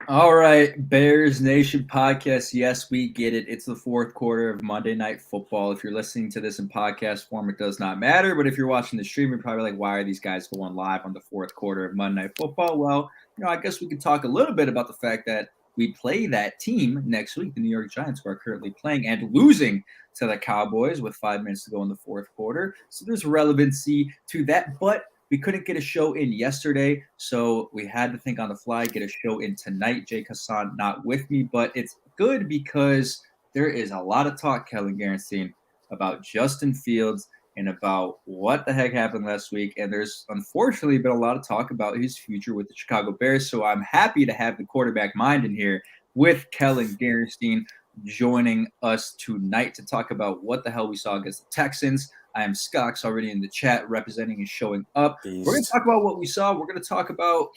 All right, Bears Nation podcast. Yes, we get it. It's the fourth quarter of Monday Night Football. If you're listening to this in podcast form, it does not matter. But if you're watching the stream, you're probably like, why are these guys going live on the fourth quarter of Monday Night Football? Well, I guess we could talk a little bit about the fact that we play that team next week, the New York Giants, who are currently playing and losing to the Cowboys with 5 minutes to go in the fourth quarter. So there's relevancy to that. But we couldn't get a show in yesterday, so we had to think on the fly, get a show in tonight. Jake Hassan not with me, but it's good because there is a lot of talk, Kellyn Garanstein, about Justin Fields and about what the heck happened last week. And there's unfortunately been a lot of talk about his future with the Chicago Bears. So I'm happy to have the quarterback mind in here with Kellyn Garanstein joining us tonight to talk about what the hell we saw against the Texans. I am Skox, already in the chat, representing and showing up. Beast. We're going to talk about what we saw. We're going to talk about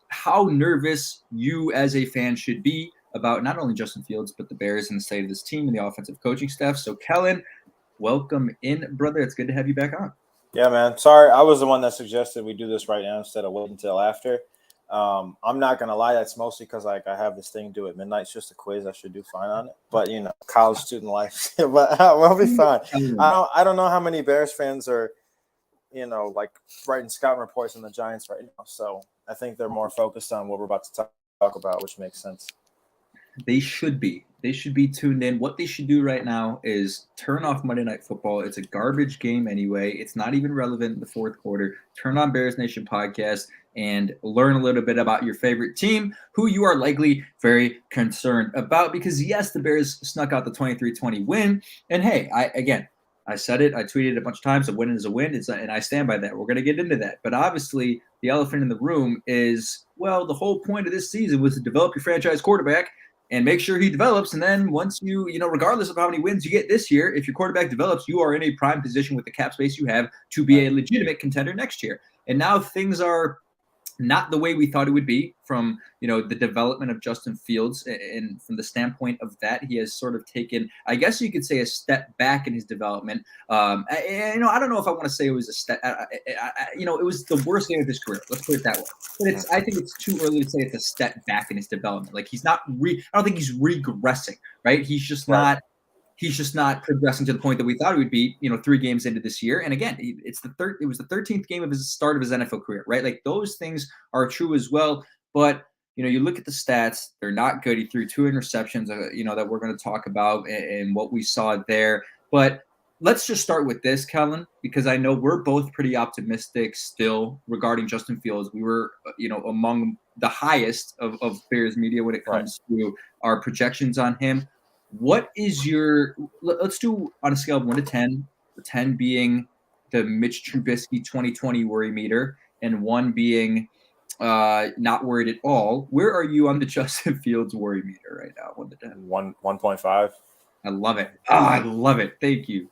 how nervous you as a fan should be about not only Justin Fields, but the Bears and the state of this team and the offensive coaching staff. So, Kellyn, welcome in, brother. It's good to have you back on. Yeah, man. Sorry, I was the one that suggested we do this right now instead of waiting until after. I'm not gonna lie, that's mostly because I have this thing due at midnight. It's just a quiz. I should do fine on it, but college student life. But we'll be fine. I don't know how many Bears fans are, like writing scouting reports on the Giants right now. So I think they're more focused on what we're about to talk about, which makes sense. They should be. They should be tuned in. What they should do right now is turn off Monday Night Football. It's a garbage game anyway. It's not even relevant in the fourth quarter. Turn on Bears Nation podcast and learn a little bit about your favorite team, who you are likely very concerned about. Because, yes, the Bears snuck out the 23-20 win. And, hey, I said it. I tweeted it a bunch of times. A win is a win. And I stand by that. We're going to get into that. But obviously, the elephant in the room is, well, the whole point of this season was to develop your franchise quarterback and make sure he develops. And then once you regardless of how many wins you get this year, if your quarterback develops, you are in a prime position with the cap space you have to be a legitimate contender next year. And now things are not the way we thought it would be from, the development of Justin Fields. And from the standpoint of that, he has sort of taken, I guess you could say, a step back in his development. I don't know if I want to say it was a step, it was the worst game of his career. Let's put it that way. But I think it's too early to say it's a step back in his development. Like I don't think he's regressing, right? He's just not. He's just not progressing to the point that we thought he would be, 3 games into this year. And again, it was the 13th game of his start of his NFL career, right? Like those things are true as well. But, you look at the stats, they're not good. He threw 2 interceptions, that we're going to talk about and what we saw there. But let's just start with this, Kellyn, because I know we're both pretty optimistic still regarding Justin Fields. We were, among the highest of Bears media when it comes to our projections on him. What is let's do on a scale of 1 to 10, 10 being the Mitch Trubisky 2020 worry meter and 1 being not worried at all. Where are you on the Justin Fields worry meter right now? 1 to 10. 1.5. I love it. I love it. Thank you.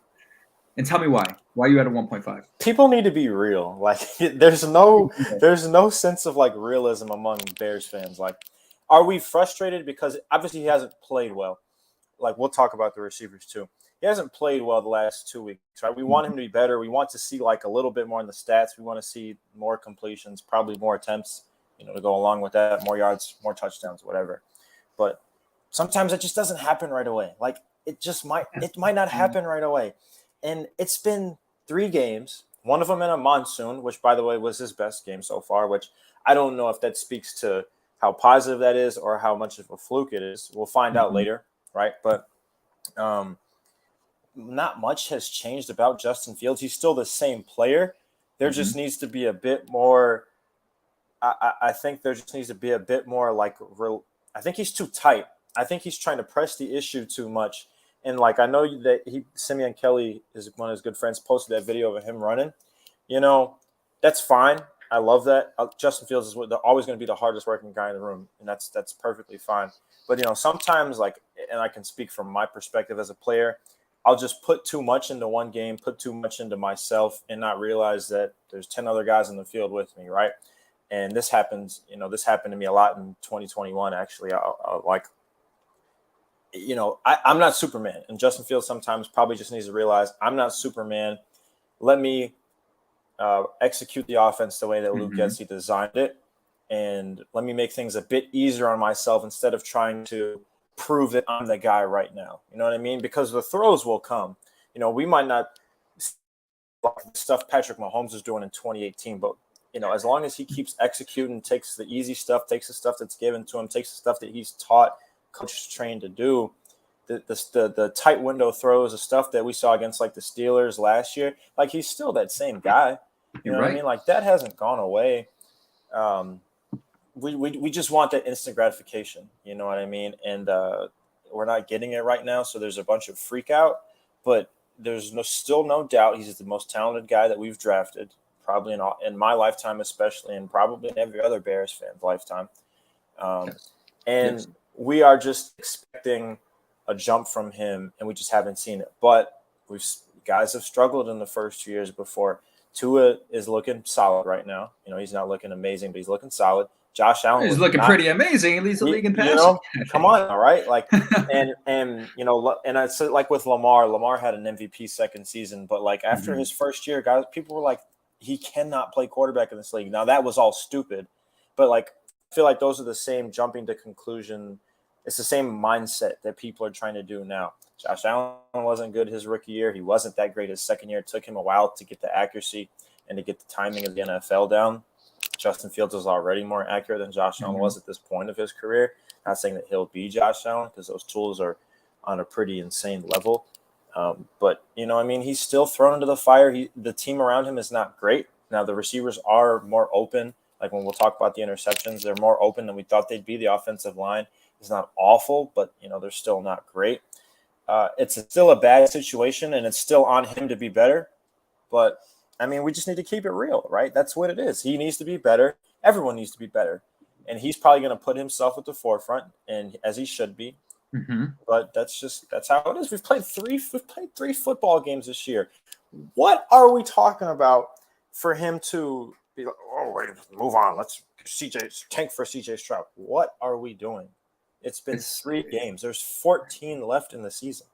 And tell me why. Why are you at a 1.5? People need to be real. Like there's no sense of like realism among Bears fans. Like, are we frustrated because obviously he hasn't played well? Like, we'll talk about the receivers too. He hasn't played well the last 2 weeks, right? We want him to be better. We want to see like a little bit more in the stats. We want to see more completions, probably more attempts, to go along with that, more yards, more touchdowns, whatever. But sometimes it just doesn't happen right away. Like it might not happen right away. And it's been 3 games, one of them in a monsoon, which by the way was his best game so far, which I don't know if that speaks to how positive that is or how much of a fluke it is. We'll find out later. Right. But not much has changed about Justin Fields. He's still the same player. There just needs to be a bit more. I think there just needs to be a bit more like real. I think he's too tight. I think he's trying to press the issue too much. And like, I know that Simeon Kelly is one of his good friends, posted that video of him running. That's fine. I love that. Justin Fields is always going to be the hardest working guy in the room. And that's perfectly fine. But, sometimes like, and I can speak from my perspective as a player, I'll just put too much into one game, put too much into myself and not realize that there's 10 other guys in the field with me. Right. And this happens, this happened to me a lot in 2021. Actually, I'm not Superman, and Justin Fields sometimes probably just needs to realize I'm not Superman. Let me execute the offense the way that Luke Getsy designed it. and let me make things a bit easier on myself instead of trying to prove that I'm the guy right now. You know what I mean? Because the throws will come. You know, we might not like the stuff Patrick Mahomes is doing in 2018, but you know, as long as he keeps executing, takes the easy stuff, takes the stuff that's given to him, takes the stuff that he's taught, coach trained to do, the tight window throws, the stuff that we saw against like the Steelers last year, like he's still that same guy. You know what I mean? Like that hasn't gone away. We just want that instant gratification. You know what I mean? And we're not getting it right now. So there's a bunch of freak out, but there's still no doubt he's the most talented guy that we've drafted, probably in my lifetime, especially, and probably in every other Bears fan's lifetime. And we are just expecting a jump from him, and we just haven't seen it. But guys have struggled in the first 2 years before. Tua is looking solid right now. You know, he's not looking amazing, but he's looking solid. Josh Allen is looking pretty amazing. At least the league in passing. You know, come on, all right. Like, and you know, and I said like with Lamar. Lamar had an MVP second season, but like after his first year, guys, people were like, he cannot play quarterback in this league. Now that was all stupid, but like I feel like those are the same jumping to conclusion. It's the same mindset that people are trying to do now. Josh Allen wasn't good his rookie year. He wasn't that great his second year. It took him a while to get the accuracy and to get the timing of the NFL down. Justin Fields is already more accurate than Josh Allen was at this point of his career. Not saying that he'll be Josh Allen because those tools are on a pretty insane level. But, you know, I mean, he's still thrown into the fire. The team around him is not great. Now, the receivers are more open. Like when we'll talk about the interceptions, they're more open than we thought they'd be. The offensive line is not awful, but, you know, they're still not great. It's still a bad situation, and it's still on him to be better. But, I mean, we just need to keep it real, right? That's what it is. He needs to be better. Everyone needs to be better. And he's probably going to put himself at the forefront, and as he should be. But that's how it is. We've played three football games this year. What are we talking about for him to be like, oh, wait, move on. Let's tank for CJ Stroud. What are we doing? It's been 3 games. There's 14 left in the season.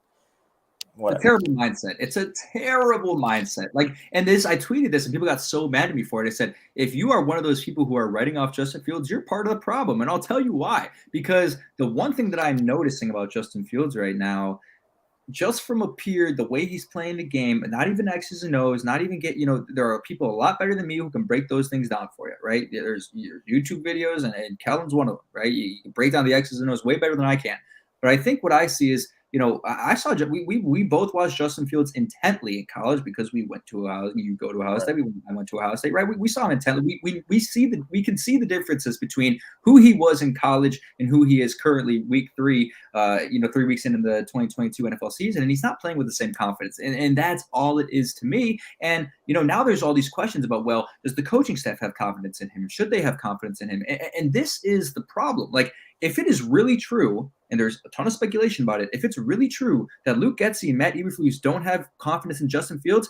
Whatever. A terrible mindset. It's a terrible mindset. Like, and this, I tweeted this and people got so mad at me for it. I said, if you are one of those people who are writing off Justin Fields, you're part of the problem. And I'll tell you why. Because the one thing that I'm noticing about Justin Fields right now, just from the way he's playing the game, not even X's and O's, not even there are people a lot better than me who can break those things down for you, right? There's YouTube videos and Kellyn's one of them, right? You can break down the X's and O's way better than I can. But I think what I see is, I saw we both watched Justin Fields intently in college because we went to you go to Ohio State. I went to Ohio State, right? We saw him intently. We can see the differences between who he was in college and who he is currently week 3, 3 weeks into the 2022 NFL season, and he's not playing with the same confidence. And that's all it is to me. And now there's all these questions about, well, does the coaching staff have confidence in him? Should they have confidence in him? And this is the problem. Like, if it is really true, and there's a ton of speculation about it, if it's really true that Luke Getsy and Matt Eberflus don't have confidence in Justin Fields,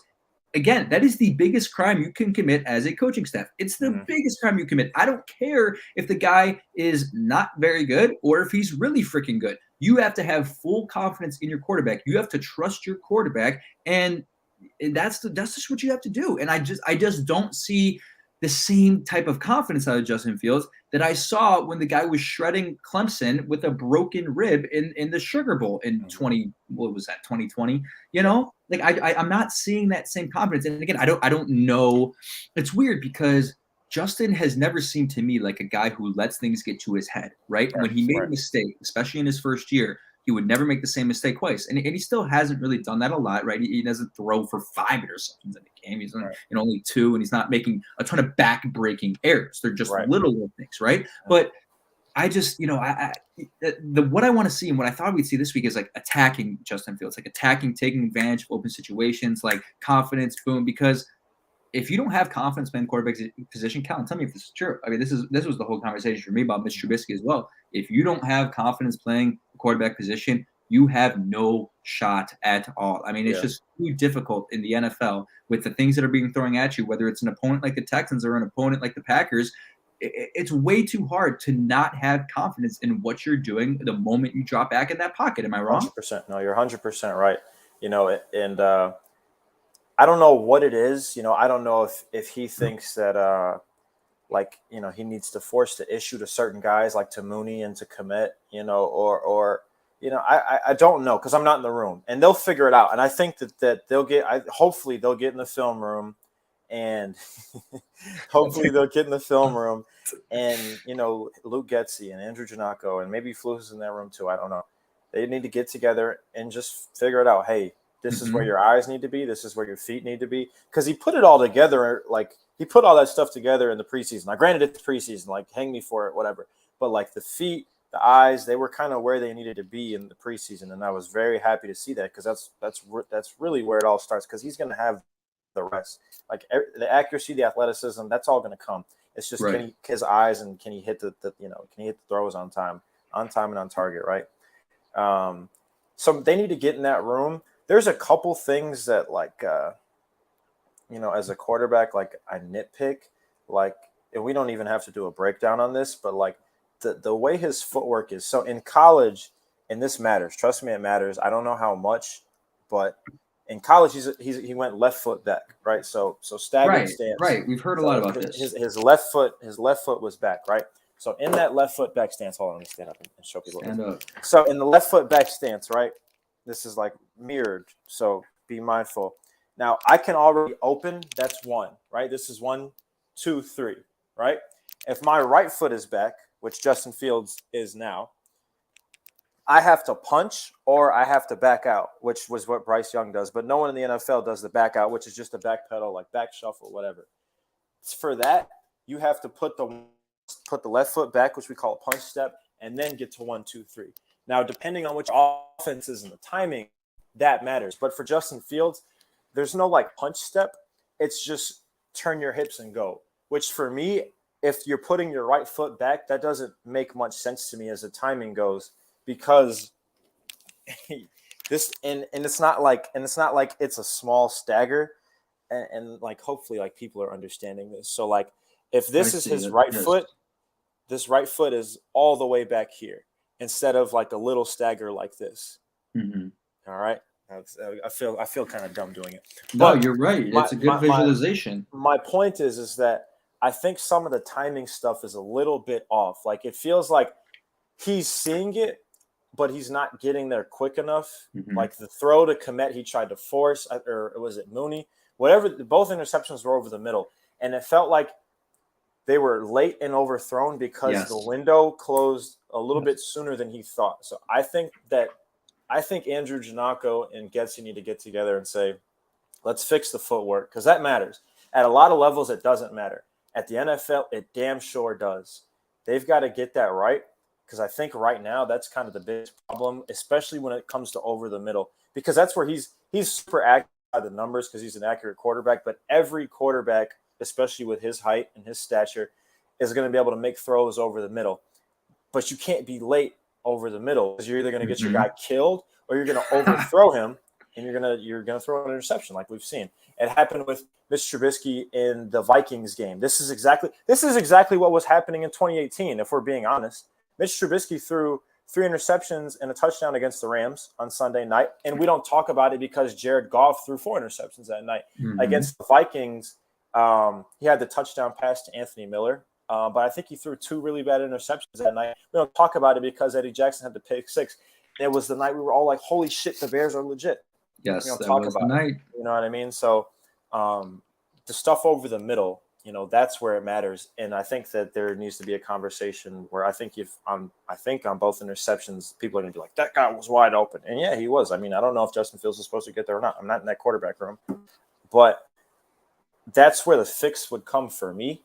again, that is the biggest crime you can commit as a coaching staff. It's the biggest crime you commit. I don't care if the guy is not very good or if he's really freaking good. You have to have full confidence in your quarterback. You have to trust your quarterback, and that's just what you have to do. And I just don't see the same type of confidence out of Justin Fields that I saw when the guy was shredding Clemson with a broken rib in the Sugar Bowl in 2020? Like I'm not seeing that same confidence. And again, I don't know. It's weird because Justin has never seemed to me like a guy who lets things get to his head, right? When he made a mistake, especially in his first year, he would never make the same mistake twice. And he still hasn't really done that a lot, right? He doesn't throw for 5 interceptions in a game. He's on only 2, and he's not making a ton of back-breaking errors. They're just little things, right? But I just, what I want to see and what I thought we'd see this week is like attacking Justin Fields, like taking advantage of open situations, like confidence, boom, because if you don't have confidence playing quarterback position, Kellyn, tell me if this is true. I mean, this was the whole conversation for me about Mitch Trubisky as well. If you don't have confidence playing the quarterback position, you have no shot at all. I mean, it's just too difficult in the NFL with the things that are being thrown at you, whether it's an opponent like the Texans or an opponent like the Packers. It's way too hard to not have confidence in what you're doing the moment you drop back in that pocket. Am I wrong? 100%. No, you're 100% right. And I don't know what it is. I don't know if he thinks that like, he needs to force the issue to certain guys, like to Mooney and to Komet, or I don't know, because I'm not in the room, and they'll figure it out. And I think that hopefully they'll get in the film room, and hopefully they'll get in the film room, and Luke Getsy and Andrew Janako, and maybe Flus is in that room too. I don't know. They need to get together and just figure it out. Hey, this is where your eyes need to be. This is where your feet need to be. Because he put it all together, like he put all that stuff together in the preseason. Now, granted, it's preseason, like hang me for it, whatever. But like the feet, the eyes, they were kind of where they needed to be in the preseason, and I was very happy to see that, because that's really where it all starts. Because he's going to have the rest, like the accuracy, the athleticism, that's all going to come. It's just his eyes, and can he hit can he hit the throws on time and on target, right? So they need to get in that room. There's a couple things that, like, as a quarterback, like I nitpick, like, and we don't even have to do a breakdown on this, but like the way his footwork is. So in college, and this matters, trust me, it matters. I don't know how much, but in college, he went left foot back, right? So staggered stance. Right. We've heard a lot about this. His left foot was back, right? So in that left foot back stance, hold on, let me stand up and show people. Stand up. So in the left foot back stance, right? This is like mirrored, so be mindful. Now I can already open. That's one, right? This is 1, 2, 3, right? If my right foot is back, which Justin Fields is now, I have to punch or I have to back out, which was what Bryce Young does. But no one in the NFL does the back out, which is just a back pedal, like back shuffle, whatever. For that, you have to put the left foot back, which we call a punch step, and then get to 1, 2, 3. Now, depending on which offense is and the timing, that matters. But for Justin Fields, there's no like punch step. It's just turn your hips and go, which for me, if you're putting your right foot back, that doesn't make much sense to me as the timing goes, because it's not like it's a small stagger, and like hopefully like people are understanding this. So like if this is his right foot, this right foot is all the way back here instead of like a little stagger like this. All right. I feel kind of dumb doing it. No, you're right. It's a good visualization. My point is that I think some of the timing stuff is a little bit off. Like it feels like he's seeing it, but he's not getting there quick enough. Like the throw to Komet, he tried to force, or was it Mooney? Whatever, both interceptions were over the middle. And it felt like they were late and overthrown because the window closed a little bit sooner than he thought. So I think Andrew Janako and Getsy need to get together and say, let's fix the footwork, because that matters. At a lot of levels, it doesn't matter. At the NFL, it damn sure does. They've got to get that right, because I think right now that's kind of the biggest problem, especially when it comes to over the middle, because that's where he's super accurate by the numbers, because he's an accurate quarterback. But every quarterback, especially with his height and his stature, is going to be able to make throws over the middle. But you can't be late over the middle, because you're either going to get your guy killed or you're going to overthrow him, and you're gonna throw an interception like we've seen. It happened with Mitch Trubisky in the Vikings game. This is exactly what was happening in 2018, if we're being honest. Mitch Trubisky threw 3 interceptions and a touchdown against the Rams on Sunday night, and we don't talk about it because Jared Goff threw 4 interceptions that night. Against the Vikings. He had the touchdown pass to Anthony Miller, but I think he threw 2 really bad interceptions that night. We don't talk about it because Eddie Jackson had the pick 6. It was the night we were all like, "Holy shit, the Bears are legit." Yes, we don't that talk was about the night. You know what I mean? So the stuff over the middle, that's where it matters. And I think that there needs to be a conversation where I think on both interceptions, people are going to be like, that guy was wide open. And yeah, he was. I mean, I don't know if Justin Fields is supposed to get there or not. I'm not in that quarterback room. But that's where the fix would come for me,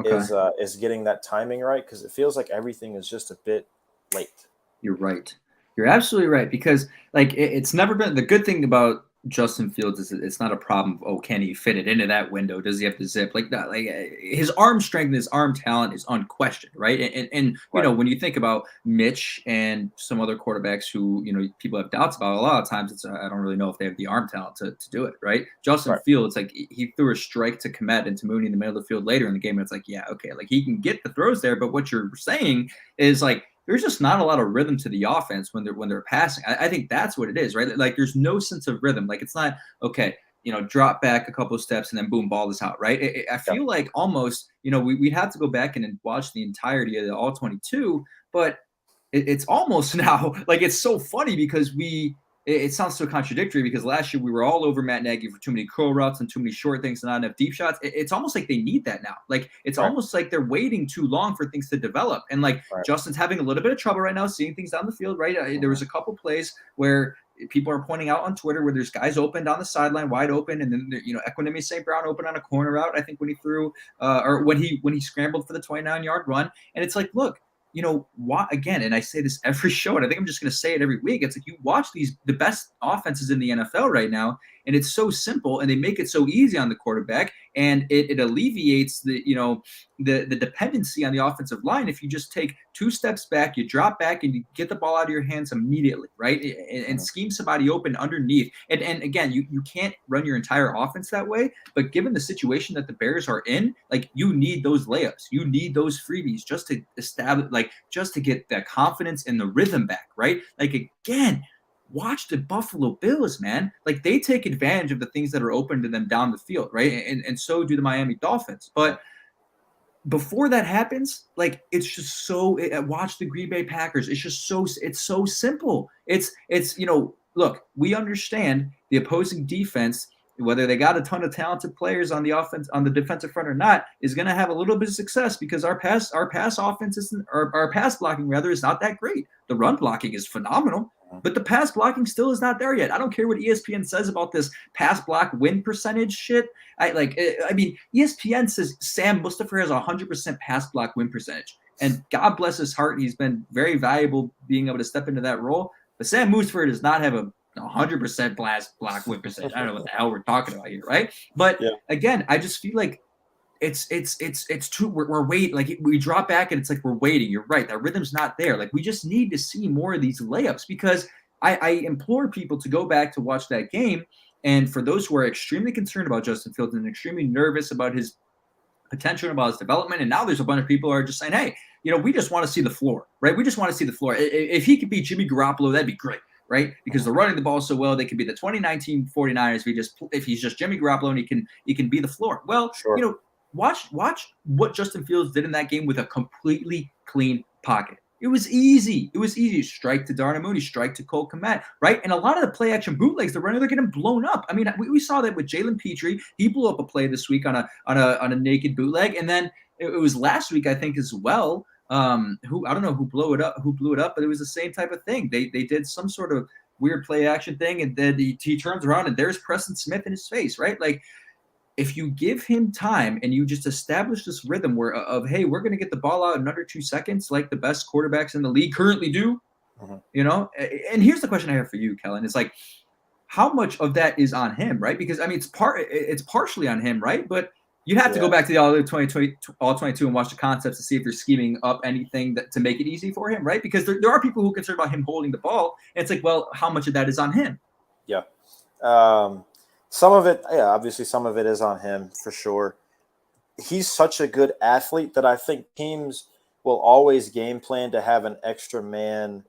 is getting that timing right, because it feels like everything is just a bit late. You're right. You're absolutely right, because like it's never been the good thing about Justin Fields is it's not a problem of, can he fit it into that window? Does he have to zip like that? Like his arm strength and his arm talent is unquestioned, right? And you know, when you think about Mitch and some other quarterbacks who, people have doubts about, a lot of times it's I don't really know if they have the arm talent to do it, right? Justin Fields, like he threw a strike to Komet and to Mooney in the middle of the field later in the game, and it's like, yeah, okay, like he can get the throws there, but what you're saying is like, there's just not a lot of rhythm to the offense when they're passing. I think that's what it is, right? Like there's no sense of rhythm. Like it's not, okay, drop back a couple of steps and then boom, ball is out, right? I feel like almost, we'd have to go back and watch the entirety of the all 22, but it's almost now like it's so funny because it sounds so contradictory because last year we were all over Matt Nagy for too many curl routes and too many short things and not enough deep shots. It's almost like they need that now. Like it's almost like they're waiting too long for things to develop. And like Justin's having a little bit of trouble right now seeing things down the field, right? There was a couple plays where people are pointing out on Twitter where there's guys open down the sideline, wide open, and then Equanimous St. Brown open on a corner route. I think when he threw or when he scrambled for the 29-yard run, and it's like, look. Why again? And I say this every show, and I think I'm just going to say it every week. It's like you watch the best offenses in the NFL right now, and it's so simple, and they make it so easy on the quarterback, and it alleviates the dependency on the offensive line. If you just take 2 steps back, you drop back, and you get the ball out of your hands immediately, right? And scheme somebody open underneath. And again, you can't run your entire offense that way. But given the situation that the Bears are in, like you need those layups, you need those freebies just to establish, like just to get that confidence and the rhythm back, right? Like again. Watch the Buffalo Bills, man. Like they take advantage of the things that are open to them down the field, right? And so do the Miami Dolphins. But before that happens, like it's just watch the Green Bay Packers. It's so simple. It's look, we understand the opposing defense, whether they got a ton of talented players on the offense, on the defensive front or not, is going to have a little bit of success because our pass offense isn't, our pass blocking rather is not that great. The run blocking is phenomenal. But the pass blocking still is not there yet. I don't care what ESPN says about this pass block win percentage shit. ESPN says Sam Mustipher has a 100% pass block win percentage. And God bless his heart, he's been very valuable being able to step into that role. But Sam Mustipher does not have a 100% pass block win percentage. I don't know what the hell we're talking about here, right? But again, I just feel like it's too we're waiting. Like we drop back and it's like we're waiting. You're right, that rhythm's not there. Like we just need to see more of these layups because I implore people to go back to watch that game. And for those who are extremely concerned about Justin Fields and extremely nervous about his potential and about his development, and now there's a bunch of people who are just saying, hey, we just want to see the floor, right? We just want to see the floor. If he could be Jimmy Garoppolo, that'd be great. Right, because they're running the ball so well, they could be the 2019 49ers if he's just Jimmy Garoppolo and he can be the floor. Well, watch what Justin Fields did in that game with a completely clean pocket. It was easy. Strike to Darnell Mooney, strike to Cole Kmet, right? And a lot of the play action bootlegs, they're getting blown up. I mean, we saw that with Jalen Petrie. He blew up a play this week on a naked bootleg, and then it was last week I think as well. Who I don't know who blew it up, but it was the same type of thing. They did some sort of weird play action thing, and then he turns around and there's Preston Smith in his face, right? Like if you give him time and you just establish this rhythm of hey, we're going to get the ball out in under 2 seconds, like the best quarterbacks in the league currently do, And here's the question I have for you, Kellyn. It's like, how much of that is on him, right? Because I mean, it's partially on him, right? But you'd have to go back to the all 22 and watch the concepts to see if you're scheming up anything to make it easy for him, right? Because there are people who are concerned about him holding the ball. And it's like, well, how much of that is on him? Yeah. Some of it, obviously some of it is on him for sure. He's such a good athlete that I think teams will always game plan to have an extra man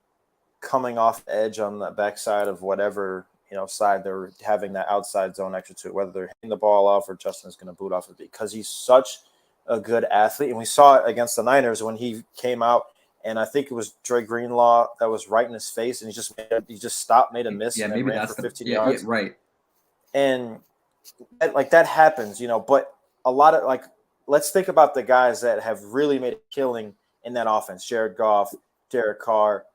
coming off the edge on the backside of whatever side they're having that outside zone extra to, whether they're hitting the ball off or Justin's going to boot off it, because he's such a good athlete. And we saw it against the Niners when he came out, and I think it was Dre Greenlaw that was right in his face, and he just stopped, made a miss, and then ran for 15 yards. Yeah, right. And that happens, but a lot of let's think about the guys that have really made a killing in that offense. Jared Goff, Derek Carr,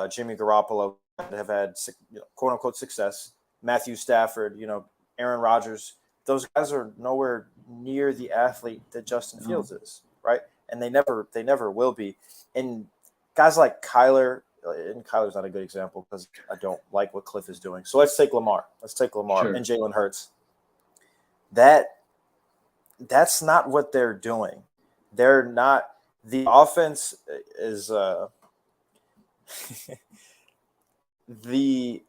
Jimmy Garoppolo, that have had quote unquote success. Matthew Stafford, Aaron Rodgers. Those guys are nowhere near the athlete that Justin Fields is, right? And they never will be. And guys like Kyler, and Kyler's not a good example because I don't like what Cliff is doing. So let's take Lamar. Sure. And Jalen Hurts. That's not what they're doing. They're not. The offense is the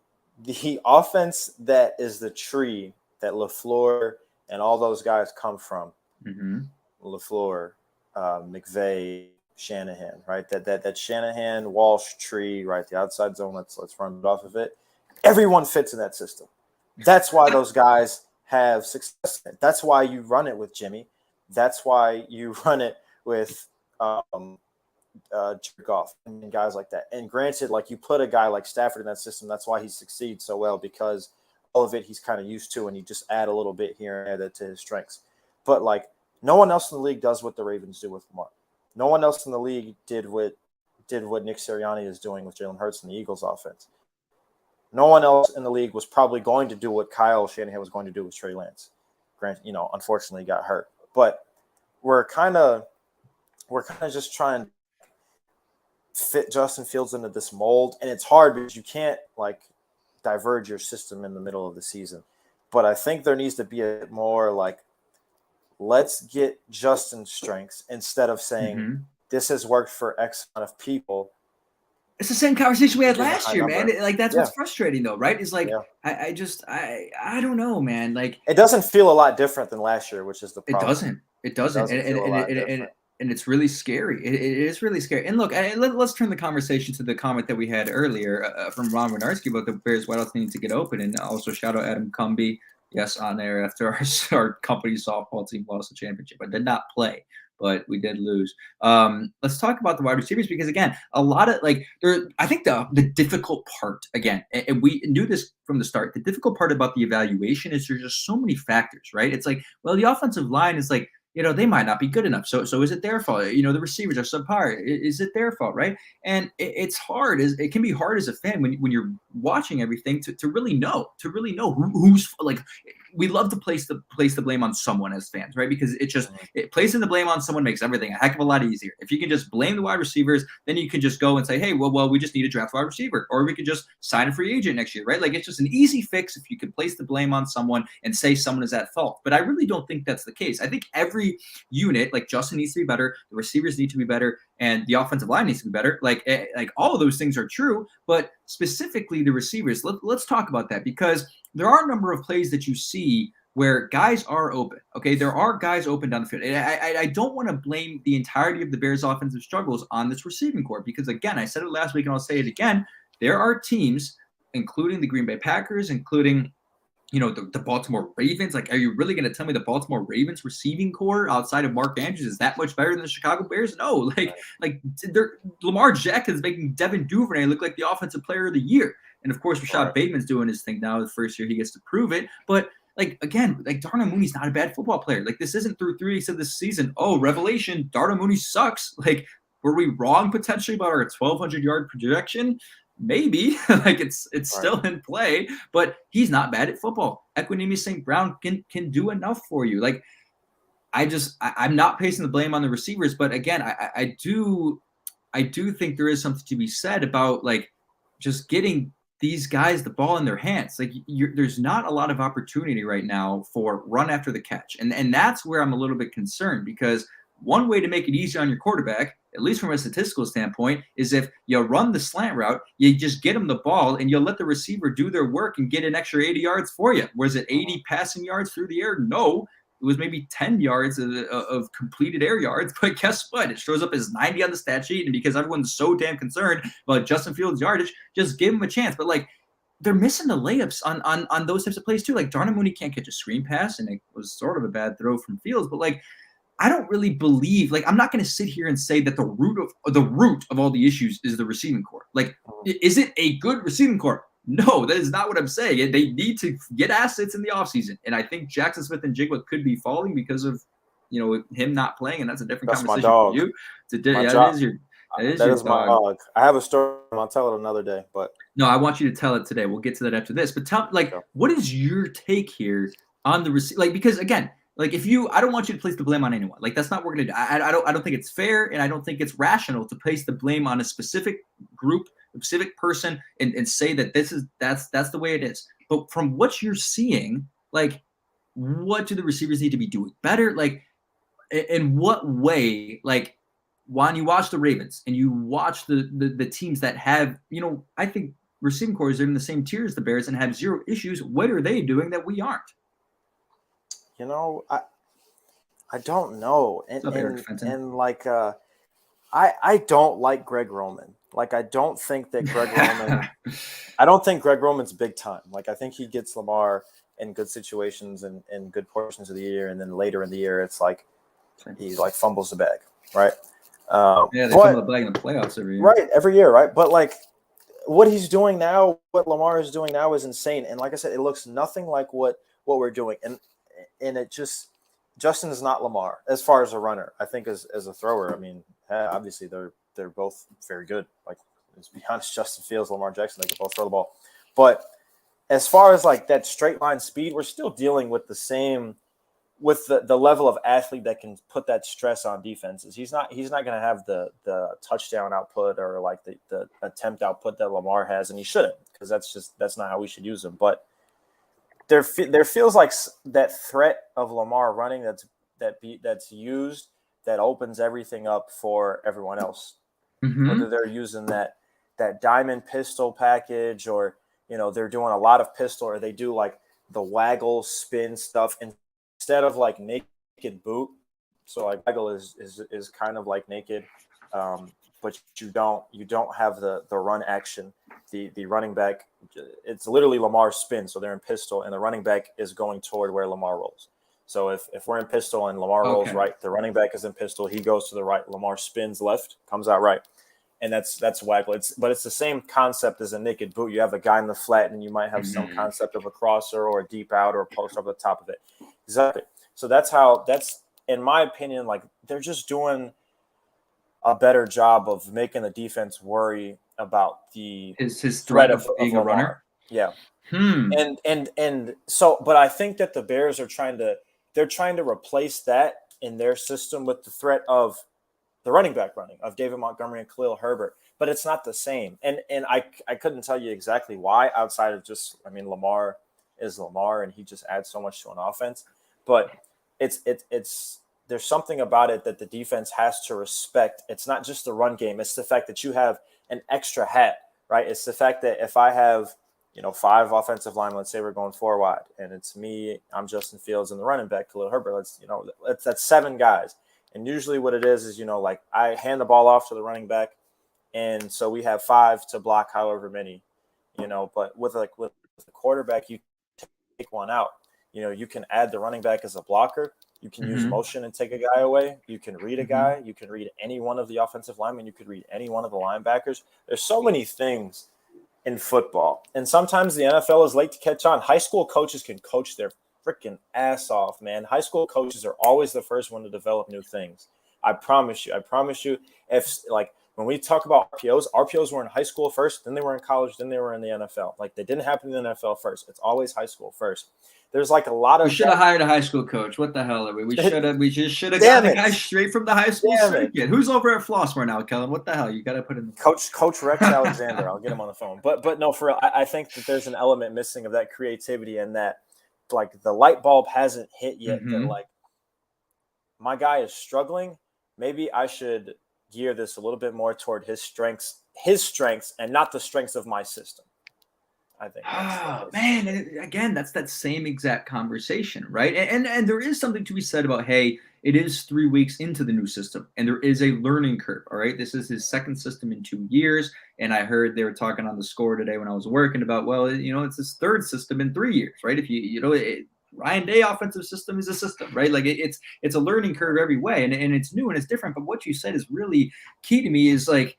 offense that is the tree that LaFleur and all those guys come from. Mm-hmm. LaFleur, McVay, Shanahan, right? That Shanahan Walsh tree, right? The outside zone. Let's run it off of it. Everyone fits in that system. That's why those guys have success in it. That's why you run it with Jimmy. That's why you run it with Jared Goff and guys like that. And granted, like you put a guy like Stafford in that system, that's why he succeeds so well, because all of it he's kind of used to, and you just add a little bit here and there to his strengths. But like no one else in the league does what the Ravens do with Lamar. No one else in the league did what Nick Sirianni is doing with Jalen Hurts and the Eagles offense. No one else in the league was probably going to do what Kyle Shanahan was going to do with Trey Lance. Grant, unfortunately got hurt. But we're kind of just trying to fit Justin Fields into this mold, and it's hard because you can't like diverge your system in the middle of the season. But I think there needs to be a more like, let's get Justin's strengths instead of saying this has worked for X amount of people. It's the same conversation we had last year, man. Like that's what's frustrating, though, right? It's like I don't know, man. Like it doesn't feel a lot different than last year, which is the problem. It doesn't, and it's really scary. It is really scary. And look, let's turn the conversation to the comment that we had earlier from Ron Winarski about the Bears wideouts needing to get open, and also shout out Adam Cumby. Yes, on there after our company softball team lost the championship. I did not play, but we did lose. Let's talk about the wide receivers, because again, a lot of I think the difficult part, again, and we knew this from the start, the difficult part about the evaluation is there's just so many factors, right? It's like, well, the offensive line is like, they might not be good enough. So is it their fault? The receivers are subpar. Is it their fault, right? And it's hard. It can be hard as a fan when you're watching everything to really know who's like. We love to place the blame on someone as fans, right? Because placing the blame on someone makes everything a heck of a lot easier. If you can just blame the wide receivers, then you can just go and say, hey, well, we just need to draft a wide receiver, or we could just sign a free agent next year, right? Like it's just an easy fix if you can place the blame on someone and say someone is at fault. But I really don't think that's the case. I think every unit, like Justin needs to be better, the receivers need to be better, and the offensive line needs to be better. Like all of those things are true, but specifically the receivers. Let's talk about that, because there are a number of plays that you see where guys are open. Okay, there are guys open down the field. And I don't want to blame the entirety of the Bears' offensive struggles on this receiving corps, because again, I said it last week and I'll say it again. There are teams, including the Green Bay Packers, including the Baltimore Ravens. Like, are you really going to tell me the Baltimore Ravens receiving corps outside of Mark Andrews is that much better than the Chicago Bears? No, Lamar Jackson is making Devin Duvernay look like the offensive player of the year. And of course, Rashad Bateman's doing his thing now. The first year he gets to prove it. But Darnell Mooney's not a bad football player. Like, this isn't through 3 weeks of this season. Oh, revelation, Darnell Mooney sucks. Like, were we wrong potentially about our 1,200-yard projection? Maybe. It's still in play, but he's not bad at football. Equanimeous St. Brown can do enough for you. Like, I'm not placing the blame on the receivers, but again, I do think there is something to be said about just getting these guys the ball in their hands. There's not a lot of opportunity right now for run after the catch, and that's where I'm a little bit concerned, because one way to make it easier on your quarterback, at least from a statistical standpoint, is if you run the slant route, you just get them the ball and you'll let the receiver do their work and get an extra 80 yards for you. Was it 80 passing yards through the air? No. It was maybe 10 yards of completed air yards, but guess what? It shows up as 90 on the stat sheet, and because everyone's so damn concerned about Justin Fields' yardage, just give him a chance. But they're missing the layups on those types of plays too. Like, Darnell Mooney can't catch a screen pass, and it was sort of a bad throw from Fields, but I don't really believe, I'm not going to sit here and say that the root of all the issues is the receiving corps. Is it a good receiving corps? No, that is not what I'm saying. They need to get assets in the offseason. And I think Jackson Smith and Jigba could be falling because of, him not playing. And that's a different conversation for you. That is my dog. I have a story. I'll tell it another day, but no, I want you to tell it today. We'll get to that after this, but tell what is your take here on the because again, I don't want you to place the blame on anyone. That's not what we're gonna do. I don't think it's fair, and I don't think it's rational to place the blame on a specific group, a specific person, and say that that's the way it is. But from what you're seeing, what do the receivers need to be doing better? In what way? When you watch the Ravens and you watch the teams that have, I think receiving corps are in the same tier as the Bears and have zero issues. What are they doing that we aren't? I don't know. And I don't like Greg Roman. I don't think that Greg Roman I don't think Greg Roman's big time. I think he gets Lamar in good situations and in good portions of the year, and then later in the year, it's like he like fumbles the bag, right? Yeah, they fumble the bag in the playoffs every year. Right, every year, right? But like what he's doing now, what Lamar is doing now is insane. And like I said, it looks nothing like what we're doing. And it just Justin is not Lamar as far as a runner. I think as a thrower, I mean, obviously they're both very good. Like, let's be honest, Justin Fields, Lamar Jackson, they can both throw the ball. But as far as like that straight line speed, we're still dealing with the same with the level of athlete that can put that stress on defenses. He's not going to have the touchdown output or like the attempt output that Lamar has, and he shouldn't, because that's not how we should use him. But there feels like that threat of Lamar running that's used that opens everything up for everyone else. Mm-hmm. Whether they're using that diamond pistol package, or they're doing a lot of pistol, or they do like the waggle spin stuff instead of like naked boot. So like waggle is kind of like naked, but you don't have the run action. The running back, it's literally Lamar's spin. So they're in pistol, and the running back is going toward where Lamar rolls. So if we're in pistol and Lamar rolls right, the running back is in pistol. He goes to the right. Lamar spins left, comes out right, and that's waggle. But it's the same concept as a naked boot. You have a guy in the flat, and you might have some concept of a crosser or a deep out or a post over the top of it. Exactly. So that's in my opinion, like they're just doing a better job of making the defense worry about his threat of being a runner. Yeah. And so, but I think that the Bears are trying to replace that in their system with the threat of the running back running of David Montgomery and Khalil Herbert, but it's not the same. And I couldn't tell you exactly why, outside of just, I mean, Lamar is Lamar and he just adds so much to an offense, but it's there's something about it that the defense has to respect. It's not just the run game. It's the fact that you have an extra hat, right? It's the fact that if I have, 5 offensive linemen, let's say we're going 4 wide, and it's me, I'm Justin Fields, and the running back, Khalil Herbert, that's 7 guys. And usually what it is, like I hand the ball off to the running back, and so we have 5 to block however many, but with the quarterback, you take one out. You can add the running back as a blocker. You can use motion and take a guy away. You can read a guy. You can read any one of the offensive linemen. You could read any one of the linebackers. There's so many things in football. And sometimes the NFL is late to catch on. High school coaches can coach their freaking ass off, man. High school coaches are always the first one to develop new things. I promise you. If like when we talk about RPOs were in high school first, then they were in college, then they were in the NFL. Like they didn't happen in the NFL first. It's always high school first. There's like a lot of. We should have hired a high school coach. What the hell are we? We just should have got a guy straight from the high school circuit. Who's over at Flossmore now, Kellyn? What the hell? You got to put in Coach Rex Alexander. I'll get him on the phone. But no, for real, I think that there's an element missing of that creativity, and that like the light bulb hasn't hit yet. That like my guy is struggling. Maybe I should gear this a little bit more toward his strengths, and not the strengths of my system. I think. Man, again, that's that same exact conversation, right? And there is something to be said about, hey, it is 3 weeks into the new system, and there is a learning curve. All right, this is his second system in 2 years, and I heard they were talking on the score today when I was working about, well, it's his third system in 3 years, right? If Ryan Day offensive system is a system, right? Like it's a learning curve every way, and it's new and it's different. But what you said is really key to me. Is like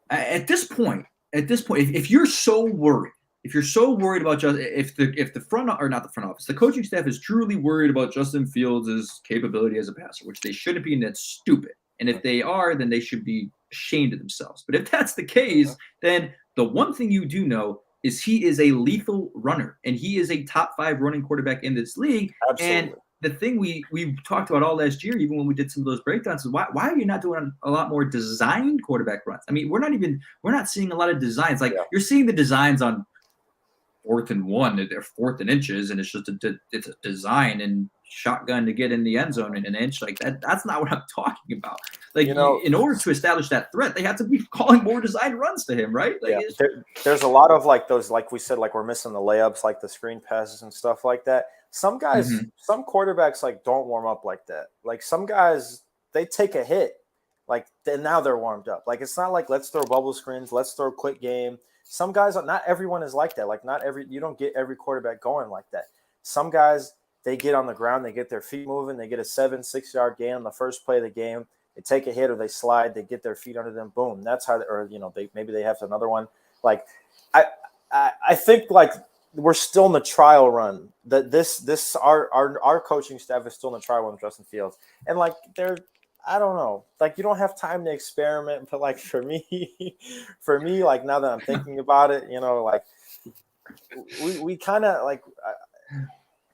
at this point, if you're so worried. If you're so worried about if the front or not the front office, the coaching staff is truly worried about Justin Fields' capability as a passer, which they shouldn't be, and that's stupid. And if they are, then they should be ashamed of themselves. But if that's the case, then the one thing you do know is he is a lethal runner, and he is a top 5 running quarterback in this league. Absolutely. And the thing we talked about all last year, even when we did some of those breakdowns, is why are you not doing a lot more designed quarterback runs? I mean, we're not seeing a lot of designs. Like you're seeing the designs on 4th and 1, they're 4th and inches, and it's just it's a design and shotgun to get in the end zone in an inch like that. That's not what I'm talking about. Like in order to establish that threat, they have to be calling more designed runs to him, right? Like, there's a lot of like those, like we said, like we're missing the layups, like the screen passes and stuff like that. Some guys, some quarterbacks like don't warm up like that. Like some guys, they take a hit, like then now they're warmed up. Like it's not like let's throw bubble screens, let's throw quick game. Some guys, not everyone is like that. Like you don't get every quarterback going like that. some guys, they get on the ground, they get their feet moving, they get a 7-6 yard gain on the first play of the game. They take a hit or they slide, they get their feet under them, boom. That's how, maybe they have another one. Like, I think like we're still in the trial run. That our coaching staff is still in the trial run with Justin Fields, and like I don't know, like you don't have time to experiment. But like for me, like now that I'm thinking about it, like we kind of like.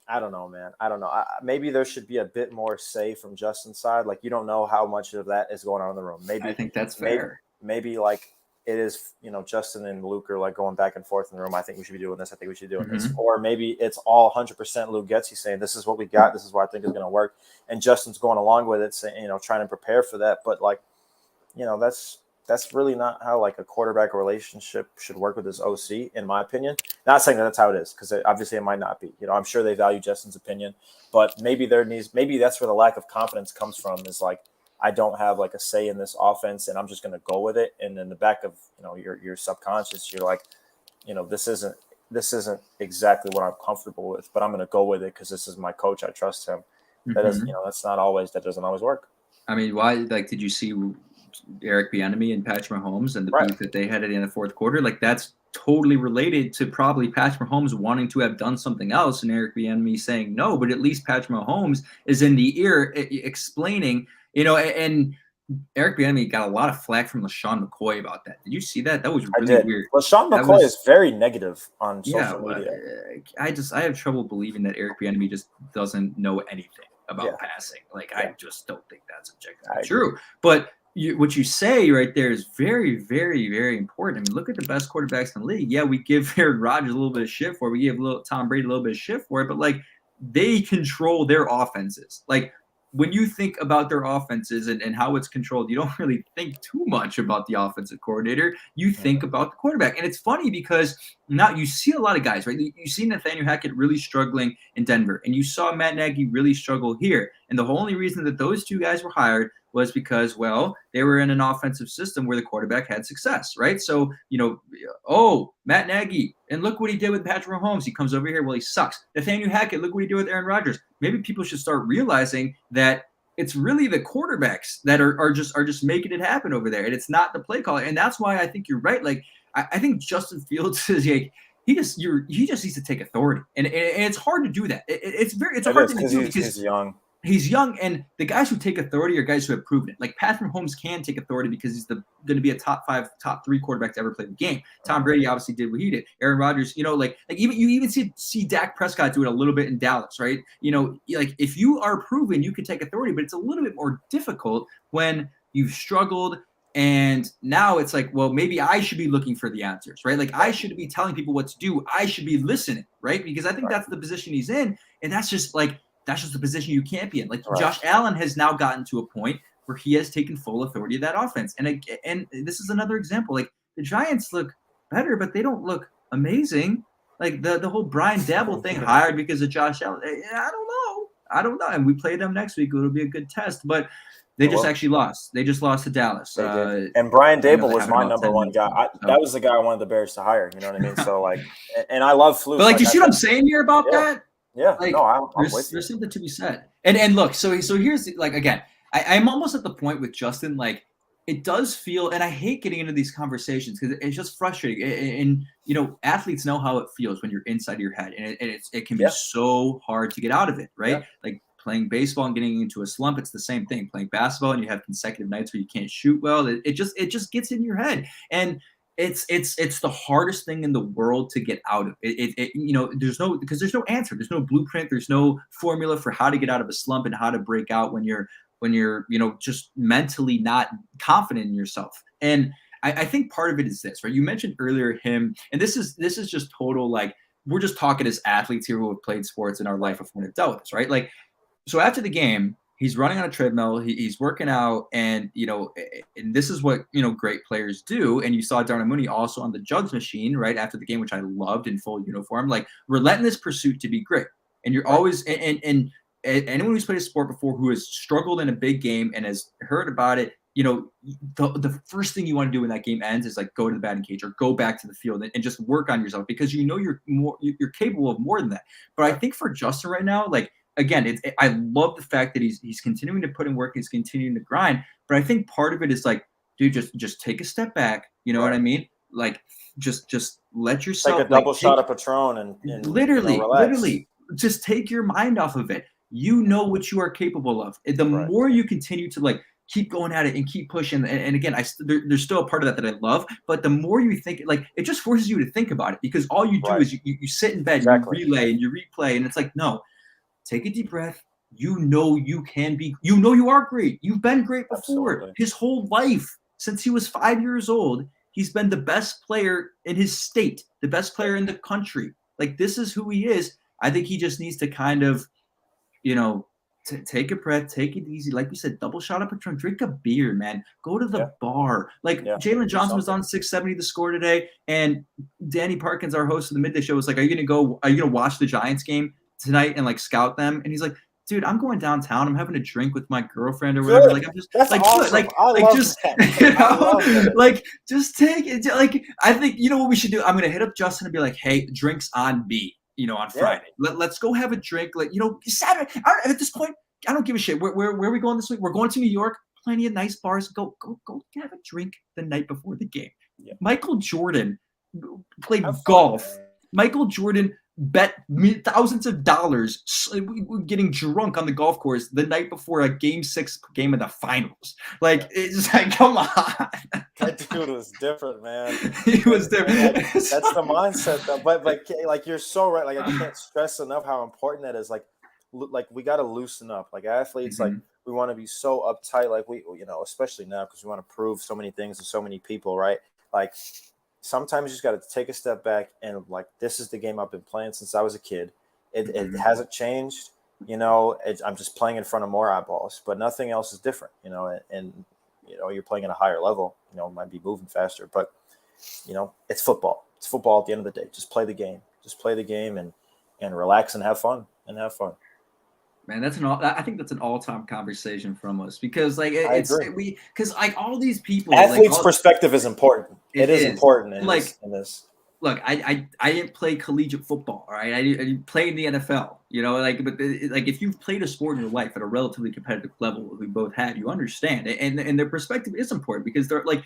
I don't know, man. I don't know. Maybe there should be a bit more say from Justin's side. Like, you don't know how much of that is going on in the room. Maybe I think that's fair. Maybe like it is, Justin and Luke are like going back and forth in the room. I think we should be doing this. I think we should be doing this. Or maybe it's all 100% Luke Getsy saying, this is what we got. This is what I think is going to work. And Justin's going along with it, saying, trying to prepare for that. But like, that's really not how like a quarterback relationship should work with his OC, in my opinion. Not saying that that's how it is, because obviously it might not be. I'm sure they value Justin's opinion, but maybe that's where the lack of confidence comes from. Is like, I don't have like a say in this offense, and I'm just going to go with it. And in the back of your subconscious, you're like, this isn't exactly what I'm comfortable with, but I'm going to go with it because this is my coach. I trust him. That doesn't always work. I mean, why? Like, did you see Eric Bieniemy and Patrick Mahomes and the beef that they had at the end of the fourth quarter? Like, that's totally related to probably Patrick Mahomes wanting to have done something else and Eric Bieniemy saying no, but at least Patrick Mahomes is in the ear explaining, and Eric Bieniemy got a lot of flack from LaShawn McCoy about that. Did you see that? That was really weird. LaShawn McCoy is very negative on social media. I have trouble believing that Eric Bieniemy just doesn't know anything about passing. Like, I just don't think that's objectively true. But what you say right there is very, very, very important. I mean, look at the best quarterbacks in the league. Yeah, we give Aaron Rodgers a little bit of shit for it. We give Tom Brady a little bit of shit for it. But, like, they control their offenses. Like, when you think about their offenses and how it's controlled, you don't really think too much about the offensive coordinator. You think about the quarterback. And it's funny because now you see a lot of guys, right? You see Nathaniel Hackett really struggling in Denver, and you saw Matt Nagy really struggle here. And the only reason that those two guys were hired was because, well, they were in an offensive system where the quarterback had success, right? So, Matt Nagy, and look what he did with Patrick Mahomes. He comes over here, well, he sucks. Nathaniel Hackett, look what he did with Aaron Rodgers. Maybe people should start realizing that it's really the quarterbacks that are just making it happen over there, and it's not the play caller. And that's why I think you're right. Like, I think Justin Fields is like, he just needs to take authority, and it's hard to do that. It's a hard thing to do because he's young. He's young, and the guys who take authority are guys who have proven it. Like, Patrick Mahomes can take authority because he's going to be a top 5, top 3 quarterback to ever play the game. Tom Brady obviously did what he did. Aaron Rodgers, like even you even see Dak Prescott do it a little bit in Dallas, right? Like, if you are proven, you can take authority, but it's a little bit more difficult when you've struggled. And now it's like, well, maybe I should be looking for the answers, right? Like, I should be telling people what to do. I should be listening, right? Because I think that's the position he's in, and that's just the position you can't be in. Like, Josh Allen has now gotten to a point where he has taken full authority of that offense. And this is another example. Like, the Giants look better, but they don't look amazing. Like, the whole Brian Daboll thing hired because of Josh Allen. I don't know. And we play them next week. It'll be a good test. But they just actually lost. They just lost to Dallas. And Brian Daboll was my number one guy. That was the guy I wanted the Bears to hire. You know what I mean? So, like, and I love Flus. But, like, you see what I'm saying here about that? Yeah, like, I'm there's something to be said. And look, so here's like, again, I'm almost at the point with Justin, like, it does feel, and I hate getting into these conversations because it's just frustrating. And athletes know how it feels when you're inside your head, and it can be so hard to get out of it, right? Yeah. Like, playing baseball and getting into a slump, it's the same thing. Playing basketball and you have consecutive nights where you can't shoot well, it just gets in your head. And it's the hardest thing in the world to get out of. There's no answer. There's no blueprint. There's no formula for how to get out of a slump and how to break out when you're just mentally not confident in yourself. And I think part of it is this, right? You mentioned earlier him, and this is just total, like, we're just talking as athletes here who have played sports in our life before and have dealt with this, right? Like, so after the game, he's running on a treadmill. He's working out, and and this is what great players do. And you saw Darnell Mooney also on the jugs machine right after the game, which I loved, in full uniform. Like, relentless pursuit to be great. And you're always and anyone who's played a sport before who has struggled in a big game and has heard about it, the first thing you want to do when that game ends is like go to the batting cage or go back to the field and just work on yourself because you're capable of more than that. But I think for Justin right now, like again, I love the fact that he's continuing to put in work, he's continuing to grind. But I think part of it is like, dude, just take a step back. You know what I mean? Like just let yourself take a double shot of Patron and literally just take your mind off of it. You know what you are capable of. The more you continue to like keep going at it and keep pushing, and again, there's still a part of that I love. But the more you think, like it just forces you to think about it because all you do is you sit in bed, you relay and you replay, and it's like, no, take a deep breath. You know you can be. You know you are great. You've been great before. Absolutely. His whole life since he was 5 years old. He's been the best player in his state, the best player in the country. Like, this is who he is. I think he just needs to kind of, take a breath, take it easy. Like you said, double shot of Patron, drink a beer, man. Go to the bar. Like, Jalen Johnson was on 670 The Score today, and Danny Parkins, our host of the Midday Show, was like, are you going to watch the Giants game tonight and, like, scout them? And he's like, dude, I'm going downtown. I'm having a drink with my girlfriend or whatever. Like, I'm just that's like, awesome. Just take it. Like, I think what we should do. I'm gonna hit up Justin and be like, hey, drinks on me. On Friday. Let's go have a drink. Like, Saturday. At this point, I don't give a shit. Where are we going this week? We're going to New York. Plenty of nice bars. Go have a drink the night before the game. Yeah. Michael Jordan played golf. Michael Jordan bet thousands of dollars getting drunk on the golf course the night before a Game 6 game of the finals. Like, it's like, come on. That dude was different, man. He was different. That's the mindset, though. But like you're so right. Like, I can't stress enough how important that is. Like we got to loosen up. Like athletes, like we want to be so uptight. Like we, especially now because we want to prove so many things to so many people, right? Like, sometimes you just got to take a step back and like, this is the game I've been playing since I was a kid. It hasn't changed. I'm just playing in front of more eyeballs, but nothing else is different, and you're playing at a higher level, might be moving faster, but it's football. It's football at the end of the day. Just play the game and relax and have fun. Man, I think that's an all-time conversation from us because like because like all these people, athletes' perspective is important. It is important in this. Look, I didn't play collegiate football, all right? I didn't play in the NFL, but if you've played a sport in your life at a relatively competitive level, we both had, you understand, and their perspective is important because they're like,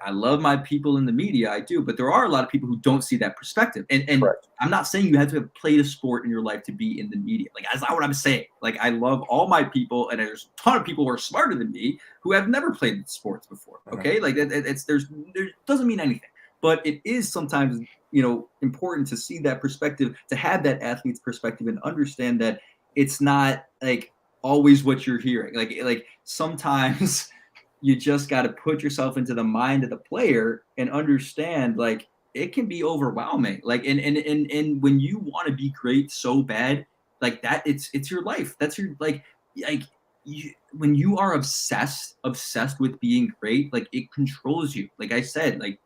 I love my people in the media, I do, but there are a lot of people who don't see that perspective. And I'm not saying you have to have played a sport in your life to be in the media. Like, that's not what I'm saying. Like, I love all my people, and there's a ton of people who are smarter than me who have never played sports before. Okay, like there doesn't mean anything, but it is sometimes important to see that perspective, to have that athlete's perspective, and understand that it's not like always what you're hearing. Like sometimes. You just got to put yourself into the mind of the player and understand, like, it can be overwhelming. Like, and when you want to be great so bad, like that, it's your life. That's your, when you are obsessed with being great, like, it controls you. Like I said, like,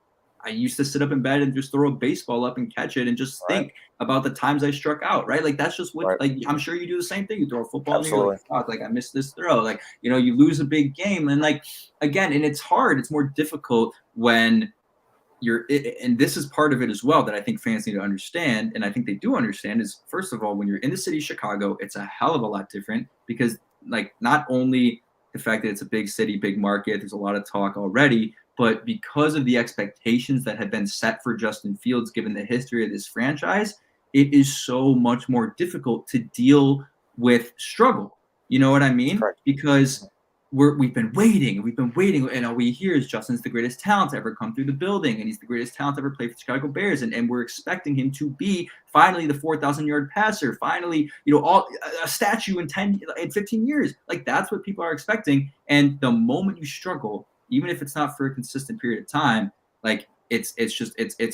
I used to sit up in bed and just throw a baseball up and catch it and just think about the times I struck out, right? Like, that's just what, like, I'm sure you do the same thing. You throw a football and you're like, fuck, like, I missed this throw. Like, you lose a big game. And, like, again, and it's hard. It's more difficult when and this is part of it as well that I think fans need to understand, and I think they do understand, is, first of all, when you're in the city of Chicago, it's a hell of a lot different because, like, not only the fact that it's a big city, big market, there's a lot of talk already, but because of the expectations that have been set for Justin Fields, given the history of this franchise, it is so much more difficult to deal with struggle. You know what I mean? Correct. Because we've been waiting, and all we hear is Justin's the greatest talent to ever come through the building, and he's the greatest talent to ever play for the Chicago Bears, and we're expecting him to be finally the 4,000-yard passer, finally, a statue in 15 years. Like, that's what people are expecting, and the moment you struggle, even if it's not for a consistent period of time, like, it's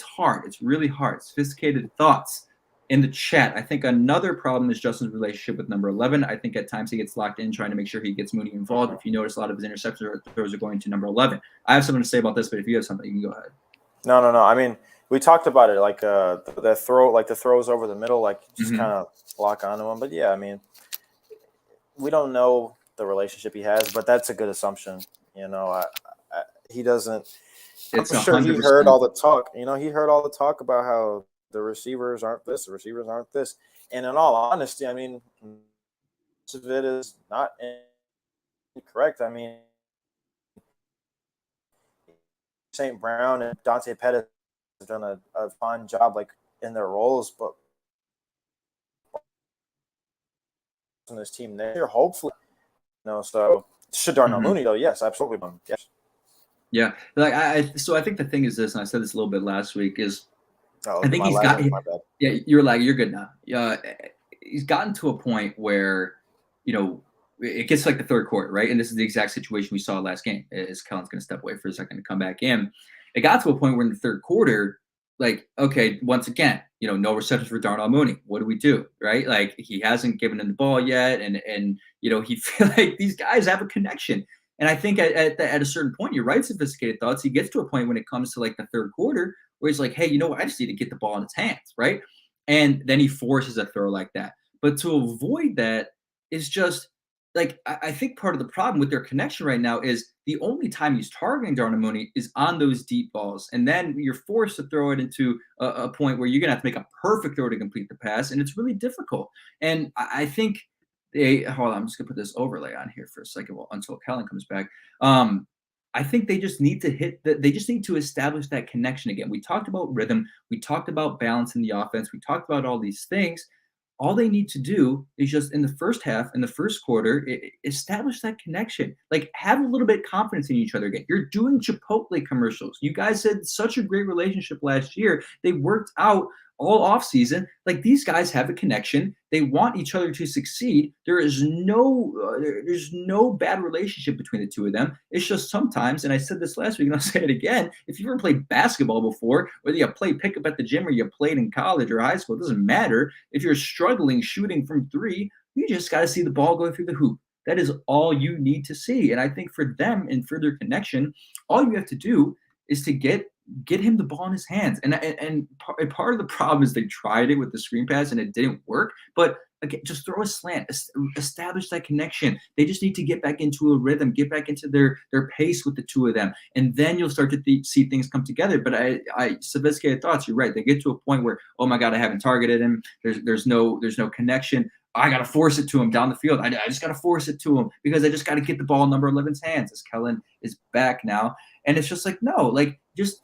hard. It's really hard. Sophisticated thoughts. In the chat, I think another problem is Justin's relationship with number 11. I think at times he gets locked in trying to make sure he gets Mooney involved. If you notice, a lot of his interceptions or throws are going to number 11. I have something to say about this, but if you have something, you can go ahead. No. I mean, we talked about it, like the throws over the middle, like just kind of lock onto him. But yeah, I mean, we don't know the relationship he has, but that's a good assumption. He doesn't. It's I'm sure he 100%. heard all the talk. He heard all the talk about how the receivers aren't this, the receivers aren't this. And in all honesty, I mean, most of it is not incorrect. I mean, St. Brown and Dante Pettis have done a fine job, like in their roles, but in this team there, hopefully, So should Darnell Mooney though? Yes, absolutely. Yes. Yeah, like so I think the thing is this, and I said this a little bit last week, is I think he's got. My bad. Yeah, you're good now. He's gotten to a point where, it gets like the third quarter, right? And this is the exact situation we saw last game. Is Kellyn's going to step away for a second to come back in? It got to a point where in the third quarter, like, okay, once again, no receptions for Darnell Mooney. What do we do, right? Like, he hasn't given him the ball yet, and he feel like these guys have a connection. And I think at a certain point, you're right, Sophisticated Thoughts, he gets to a point when it comes to like the third quarter where he's like, hey, you know what? I just need to get the ball in his hands, right? And then he forces a throw like that. But to avoid that is just like, I think part of the problem with their connection right now is the only time he's targeting Darnell Mooney is on those deep balls. And then you're forced to throw it into a point where you're going to have to make a perfect throw to complete the pass. And it's really difficult. And I think hold on, I'm just gonna put this overlay on here for a second until Kellyn comes back. I think they just need to they just need to establish that connection again. We talked about rhythm, we talked about balance in the offense, we talked about all these things. All they need to do is just in the first half, in the first quarter, establish that connection. Like, have a little bit of confidence in each other again. You're doing Chipotle commercials. You guys had such a great relationship last year. They worked out all offseason. Like, these guys have a connection. They want each other to succeed. There's no bad relationship between the two of them. It's just sometimes, and I said this last week and I'll say it again, if you've ever played basketball before, whether you played pickup at the gym or you played in college or high school, it doesn't matter. If you're struggling shooting from three, you just got to see the ball going through the hoop. That is all you need to see. And I think for them and for their connection, all you have to do is to get him the ball in his hands. And part of the problem is they tried it with the screen pass and it didn't work. But again, just throw a slant, establish that connection. They just need to get back into a rhythm, get back into their pace with the two of them, and then you'll start to see things come together. But I Sophisticated Thoughts, you're right. They get to a point where, oh my God, I haven't targeted him. There's no connection. I got to force it to him down the field. I just got to force it to him because I just got to get the ball in number 11's hands as Kellyn is back now. And it's just like, no, like, just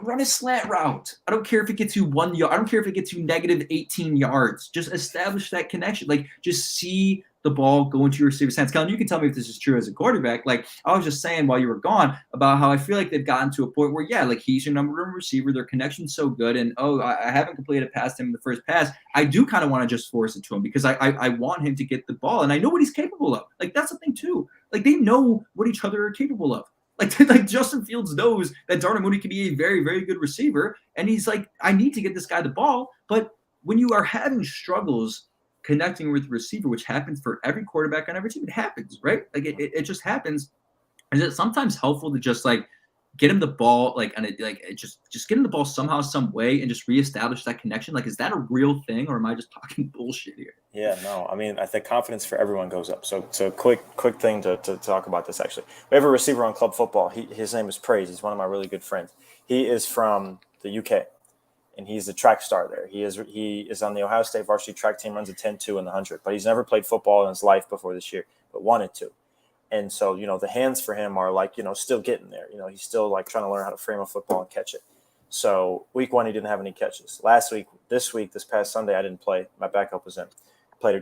run a slant route. I don't care if it gets you 1 yard. I don't care if it gets you negative 18 yards. Just establish that connection. Like, just see the ball go into your receiver's hands. Kellyn, you can tell me if this is true as a quarterback. Like, I was just saying while you were gone about how I feel like they've gotten to a point where, yeah, like, he's your number one receiver. Their connection's so good. And, I haven't completed past him in the first pass. I do kind of want to just force it to him because I want him to get the ball. And I know what he's capable of. Like, that's the thing, too. Like, they know what each other are capable of. Like Justin Fields knows that Darnell Mooney can be a very, very good receiver. And he's like, I need to get this guy the ball. But when you are having struggles connecting with the receiver, which happens for every quarterback on every team, it happens, right? Like, it just happens. Is it sometimes helpful to just like get him the ball, just get him the ball somehow, some way, and just reestablish that connection? Like, is that a real thing, or am I just talking bullshit here? Yeah, no. I mean, I think confidence for everyone goes up. So quick thing to talk about this. Actually, we have a receiver on club football. His name is Praise. He's one of my really good friends. He is from the UK, and he's a track star there. He is on the Ohio State varsity track team. Runs a 10-2 in the 100, but he's never played football in his life before this year, but wanted to. And so, the hands for him are like, still getting there. He's still like trying to learn how to frame a football and catch it. So week 1, he didn't have any catches. This past Sunday, I didn't play. My backup was in.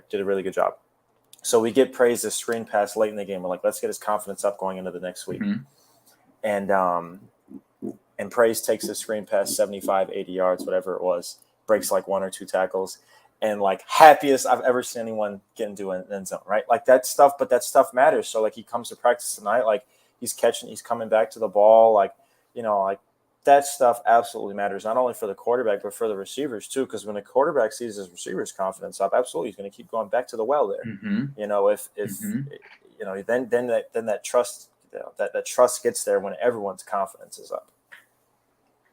Did a really good job. So we get Praise this screen pass late in the game. We're like, let's get his confidence up going into the next week. Mm-hmm. And Praise takes the screen pass 75, 80 yards, whatever it was, breaks like 1 or 2 tackles. And like happiest I've ever seen anyone get into an end zone, right? Like that stuff, but that stuff matters. So like he comes to practice tonight, like he's coming back to the ball, like that stuff absolutely matters, not only for the quarterback, but for the receivers too. Because when the quarterback sees his receivers' confidence up, absolutely he's going to keep going back to the well there. Mm-hmm. Then that trust, that trust gets there when everyone's confidence is up.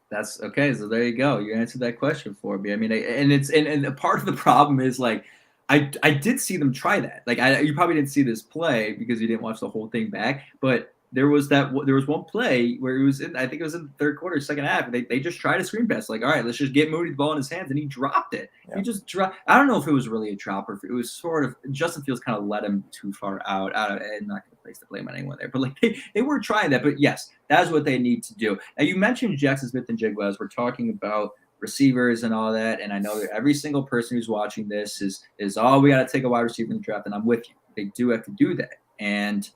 That's okay. So there you go. You answered that question for me. I mean, and part of the problem is like, I did see them try that. Like you probably didn't see this play because you didn't watch the whole thing back, but there was one play where it was I think it was in the third quarter, second half. They just tried a screen pass. Like, all right, let's just get Moody the ball in his hands, and he dropped it. Yeah. He just dropped. I don't know if it was really a drop or if it was sort of Justin Fields kind of let him too far out. I'm not going to place the blame on anyone there, but like they were trying that. But yes, that's what they need to do. Now you mentioned Jackson Smith-Njigba as we're talking about receivers and all that, and I know that every single person who's watching this is we got to take a wide receiver in the draft, and I'm with you. They do have to do that, and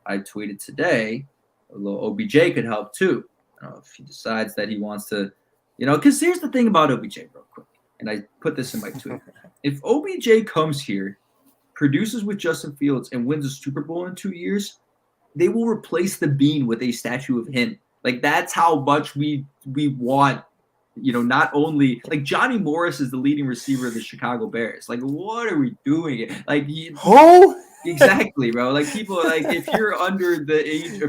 I tweeted today a little OBJ could help too. I don't know if he decides that he wants to, because here's the thing about OBJ real quick, and I put this in my tweet. If OBJ comes here, produces with Justin Fields, and wins a Super Bowl in 2 years, they will replace the bean with a statue of him. Like, that's how much we want. Not only like Johnny Morris is the leading receiver of the Chicago Bears. Like, what are we doing? Like, who? Exactly, bro. Like, people like if you're under the age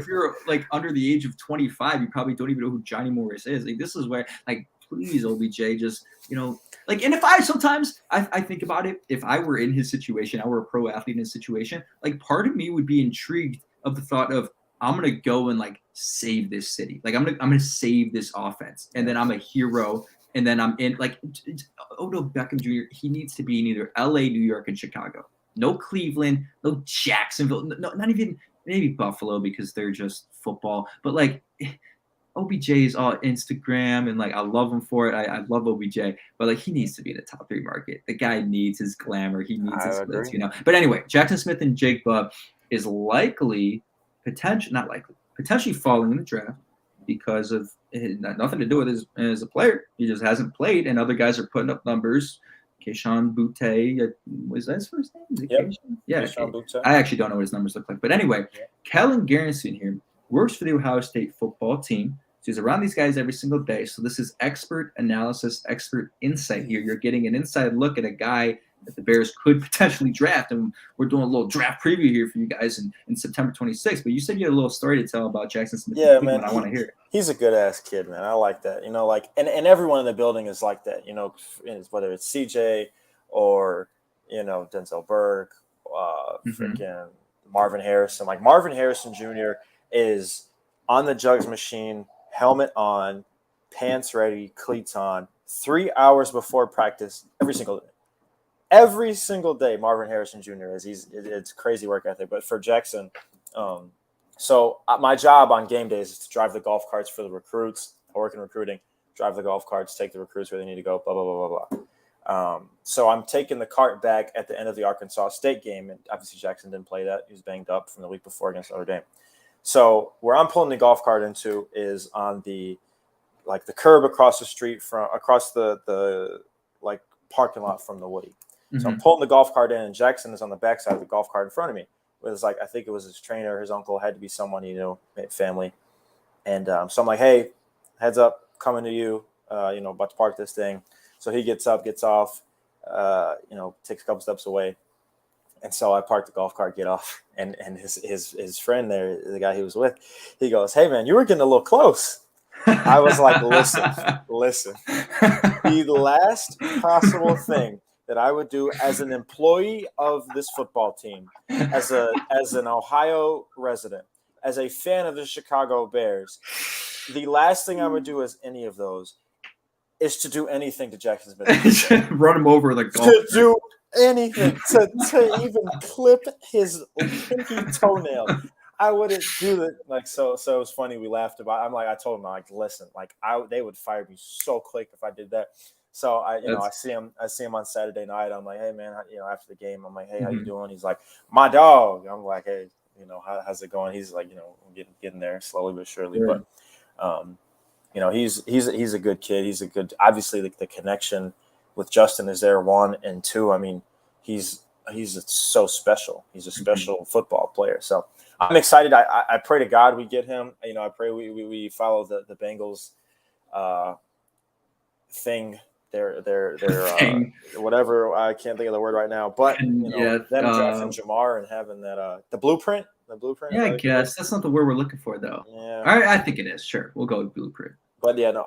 of 25, you probably don't even know who Johnny Morris is. Like, this is where, like, please, OBJ, just like, and if I think about it, if I were in his situation, I were a pro athlete in his situation, like, part of me would be intrigued of the thought of, I'm gonna go and like save this city. Like I'm gonna save this offense, and then I'm a hero, and then I'm in like Odell Beckham Jr. He needs to be in either L.A., New York, and Chicago. No Cleveland, no Jacksonville, no, not even maybe Buffalo because they're just football. But like OBJ is all Instagram, and like I love him for it. I love OBJ, but like he needs to be in the top 3 market. The guy needs his glamour. He needs his splits, But anyway, Jackson Smith-Njigba is potentially falling in the draft because of nothing to do with his as a player. He just hasn't played, and other guys are putting up numbers. Keyshawn Butte, was that his first name? Is it yep. Keyshawn? Yeah. Butte. I actually don't know what his numbers look like. But anyway, Kellyn Garrison here works for the Ohio State football team. So he's around these guys every single day. So this is expert analysis, expert insight here. You're getting an inside look at a guy that the Bears could potentially draft. And we're doing a little draft preview here for you guys in September 26th. But you said you had a little story to tell about Jackson Smith. Yeah, man. I want to hear it. He's a good-ass kid, man. I like that. And everyone in the building is like that, whether it's CJ or, Denzel Burke, freaking Marvin Harrison. Like, Marvin Harrison Jr. is on the jugs machine, helmet on, pants ready, cleats on, 3 hours before practice every single day. Every single day, Marvin Harrison Jr. It's crazy work ethic. But for Jackson, so my job on game days is to drive the golf carts for the recruits. I work in recruiting, drive the golf carts, take the recruits where they need to go, blah, blah, blah, blah, blah. So I'm taking the cart back at the end of the Arkansas State game. And obviously Jackson didn't play that. He was banged up from the week before against Notre Dame. So where I'm pulling the golf cart into is on the curb across the street across the parking lot from the Woody. So I'm pulling the golf cart in, and Jackson is on the backside of the golf cart in front of me. It was I think it was his trainer, his uncle, had to be someone he knew, family. And so I'm like, hey, heads up, coming to you, about to park this thing. So he gets up, gets off, takes a couple steps away. And so I park the golf cart, get off, and his friend there, the guy he was with, he goes, hey, man, you were getting a little close. I was like, listen, the last possible thing that I would do as an employee of this football team, as an Ohio resident, as a fan of the Chicago Bears, the last thing I would do as any of those is to do anything to Jackson Smith. Run him over the golf. To do anything, to even clip his pinky toenail. I wouldn't do it. So it was funny. We laughed about it. I told him, listen, they would fire me so quick if I did that. So I see him on Saturday night. I'm like, hey man, after the game, I'm like, hey, how you doing? He's like, my dog. I'm like, hey, how's it going? He's like, getting there slowly but surely. Yeah. But he's a good kid. He's a good. Obviously, the connection with Justin is there. 1 and 2. I mean, he's so special. He's a special football player. So I'm excited. I pray to God we get him. I pray we follow the Bengals thing. Their whatever, I can't think of the word right now, but them drafting Jamar and having that the blueprint. Yeah, I guess that's not the word we're looking for though. Yeah, I think it is. Sure, we'll go with blueprint. But yeah, no,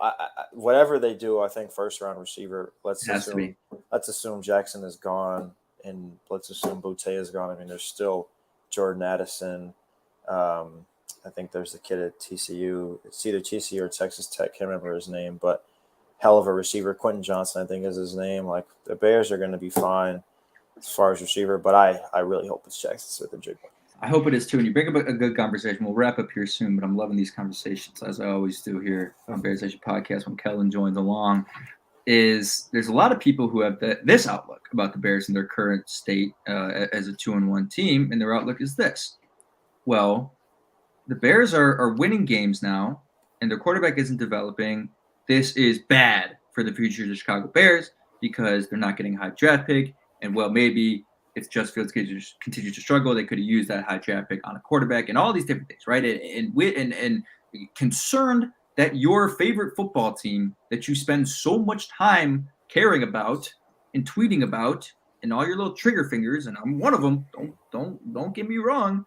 whatever they do, I think first round receiver. Let's assume Jackson is gone and let's assume Butte is gone. I mean, there's still Jordan Addison. I think there's the kid at TCU. It's either TCU or Texas Tech. Can't remember his name, but hell of a receiver. Quentin Johnson, I think, is his name. Like, the Bears are going to be fine as far as receiver, but I really hope it's Jackson Smith and Jigba. I hope it is too. And you bring up a good conversation. We'll wrap up here soon, but I'm loving these conversations, as I always do here on Bears Nation Podcast when Kellyn joins along. There's a lot of people who have this outlook about the Bears and their current state as a 2-1 team, and their outlook is this. Well, the Bears are winning games now, and their quarterback isn't developing. This is bad for the future of the Chicago Bears because they're not getting a high draft pick. And, well, maybe if Justin Fields continues to struggle, they could have used that high draft pick on a quarterback and all these different things, right? And concerned that your favorite football team that you spend so much time caring about and tweeting about and all your little trigger fingers, and I'm one of them, don't get me wrong,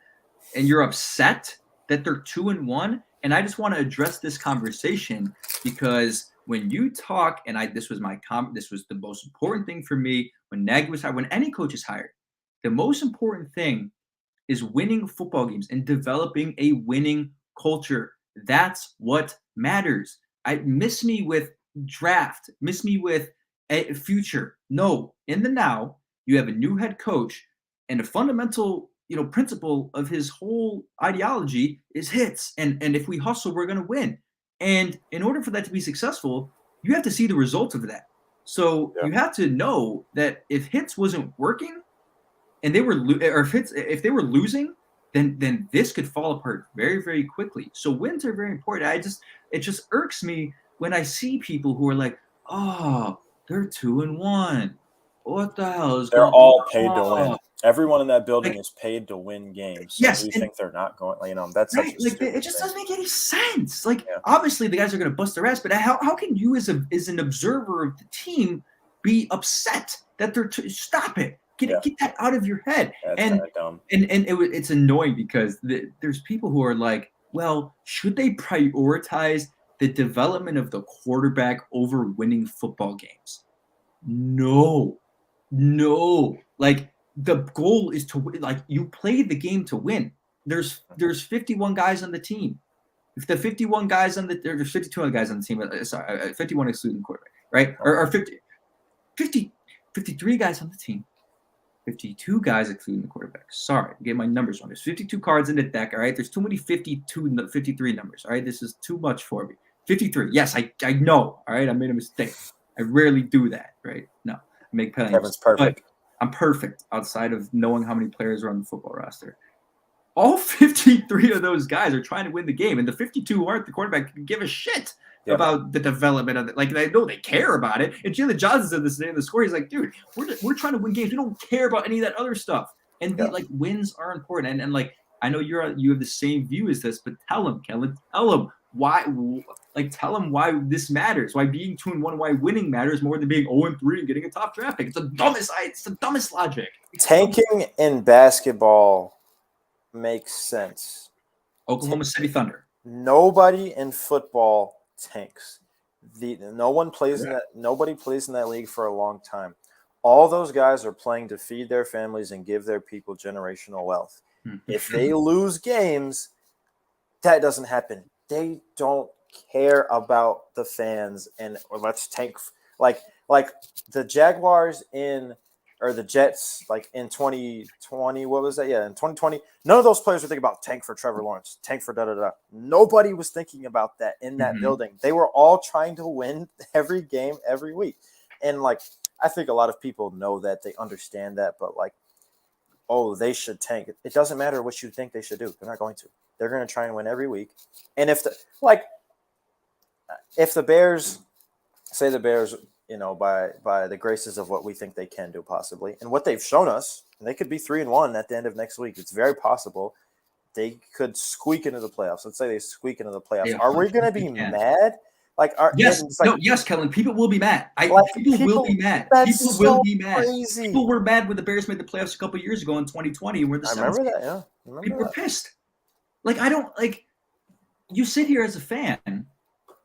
and you're upset that they're 2-1. And I just want to address this conversation because when you talk, and this was the most important thing for me when Nagy was hired, when any coach is hired, the most important thing is winning football games and developing a winning culture. That's what matters. Miss me with draft, miss me with a future. No, in the now, you have a new head coach, and a fundamental principle of his whole ideology is hits. And if we hustle, we're going to win. And in order for that to be successful, you have to see the results of that. So you have to know that if hits wasn't working and they were, if they were losing, then this could fall apart very, very quickly. So wins are very important. It just irks me when I see people who are like, oh, they're 2-1. What the hell is They're going on? all paid to win. Everyone in that building is paid to win games. So yes, you think they're not going? That's right. such a stupid It just thing. doesn't make any sense. Obviously the guys are going to bust their ass, but how can you as an observer of the team be upset that they're stop it? Get that out of your head. That's and dumb. and it's annoying because there's people who are like, well, should they prioritize the development of the quarterback over winning football games? No. Like, the goal is to win. Like, you play the game to win. There's 51 guys on the team. If the 51 guys there's 52 guys on the team. Sorry, 51 excluding the quarterback, right? Or 53 guys on the team. 52 guys excluding the quarterback. Sorry, I'm getting my numbers wrong. There's 52 cards in the deck, all right? There's too many 53 numbers, all right? This is too much for me. 53. Yes, I know, all right? I made a mistake. I rarely do that, right? No, I make penalties. Kevin's perfect. But I'm perfect outside of knowing how many players are on the football roster. All 53 of those guys are trying to win the game, and the 52 who aren't the quarterback can give a shit about the development of it. Like, they know they care about it. And Jalen Johnson said this in the score. He's like, dude, we're trying to win games. We don't care about any of that other stuff. And wins are important. And like, I know you have the same view as this, but tell him, Kellyn, tell him why. Like, tell him why this matters. Why being 2-1, why winning matters more than being 0-3 and getting a top draft pick. It's the dumbest logic. Tanking in basketball makes sense. Oklahoma City Thunder. Nobody in football tanks. Nobody plays in that league for a long time. All those guys are playing to feed their families and give their people generational wealth. If they lose games, that doesn't happen. They don't care about the fans or let's tank like the Jaguars or the Jets, like in 2020, what was that? Yeah, in 2020, none of those players were thinking about tank for Trevor Lawrence, tank for da-da-da. Nobody was thinking about that in that building. They were all trying to win every game, every week. And, like, I think a lot of people know that. They understand that. But, like, oh, they should tank. It doesn't matter what you think they should do. They're not going to. They're going to try and win every week. And if the Bears – say the Bears – by the graces of what we think they can do possibly. And what they've shown us, they could be 3-1 at the end of next week. It's very possible they could squeak into the playoffs. Let's say they squeak into the playoffs. Are we going to be mad? Yes, Kellyn, people will be mad. People will be mad. People will be mad. Crazy. People were mad when the Bears made the playoffs a couple years ago in 2020. And we're the I remember that, yeah. People were pissed. Like, you sit here as a fan, and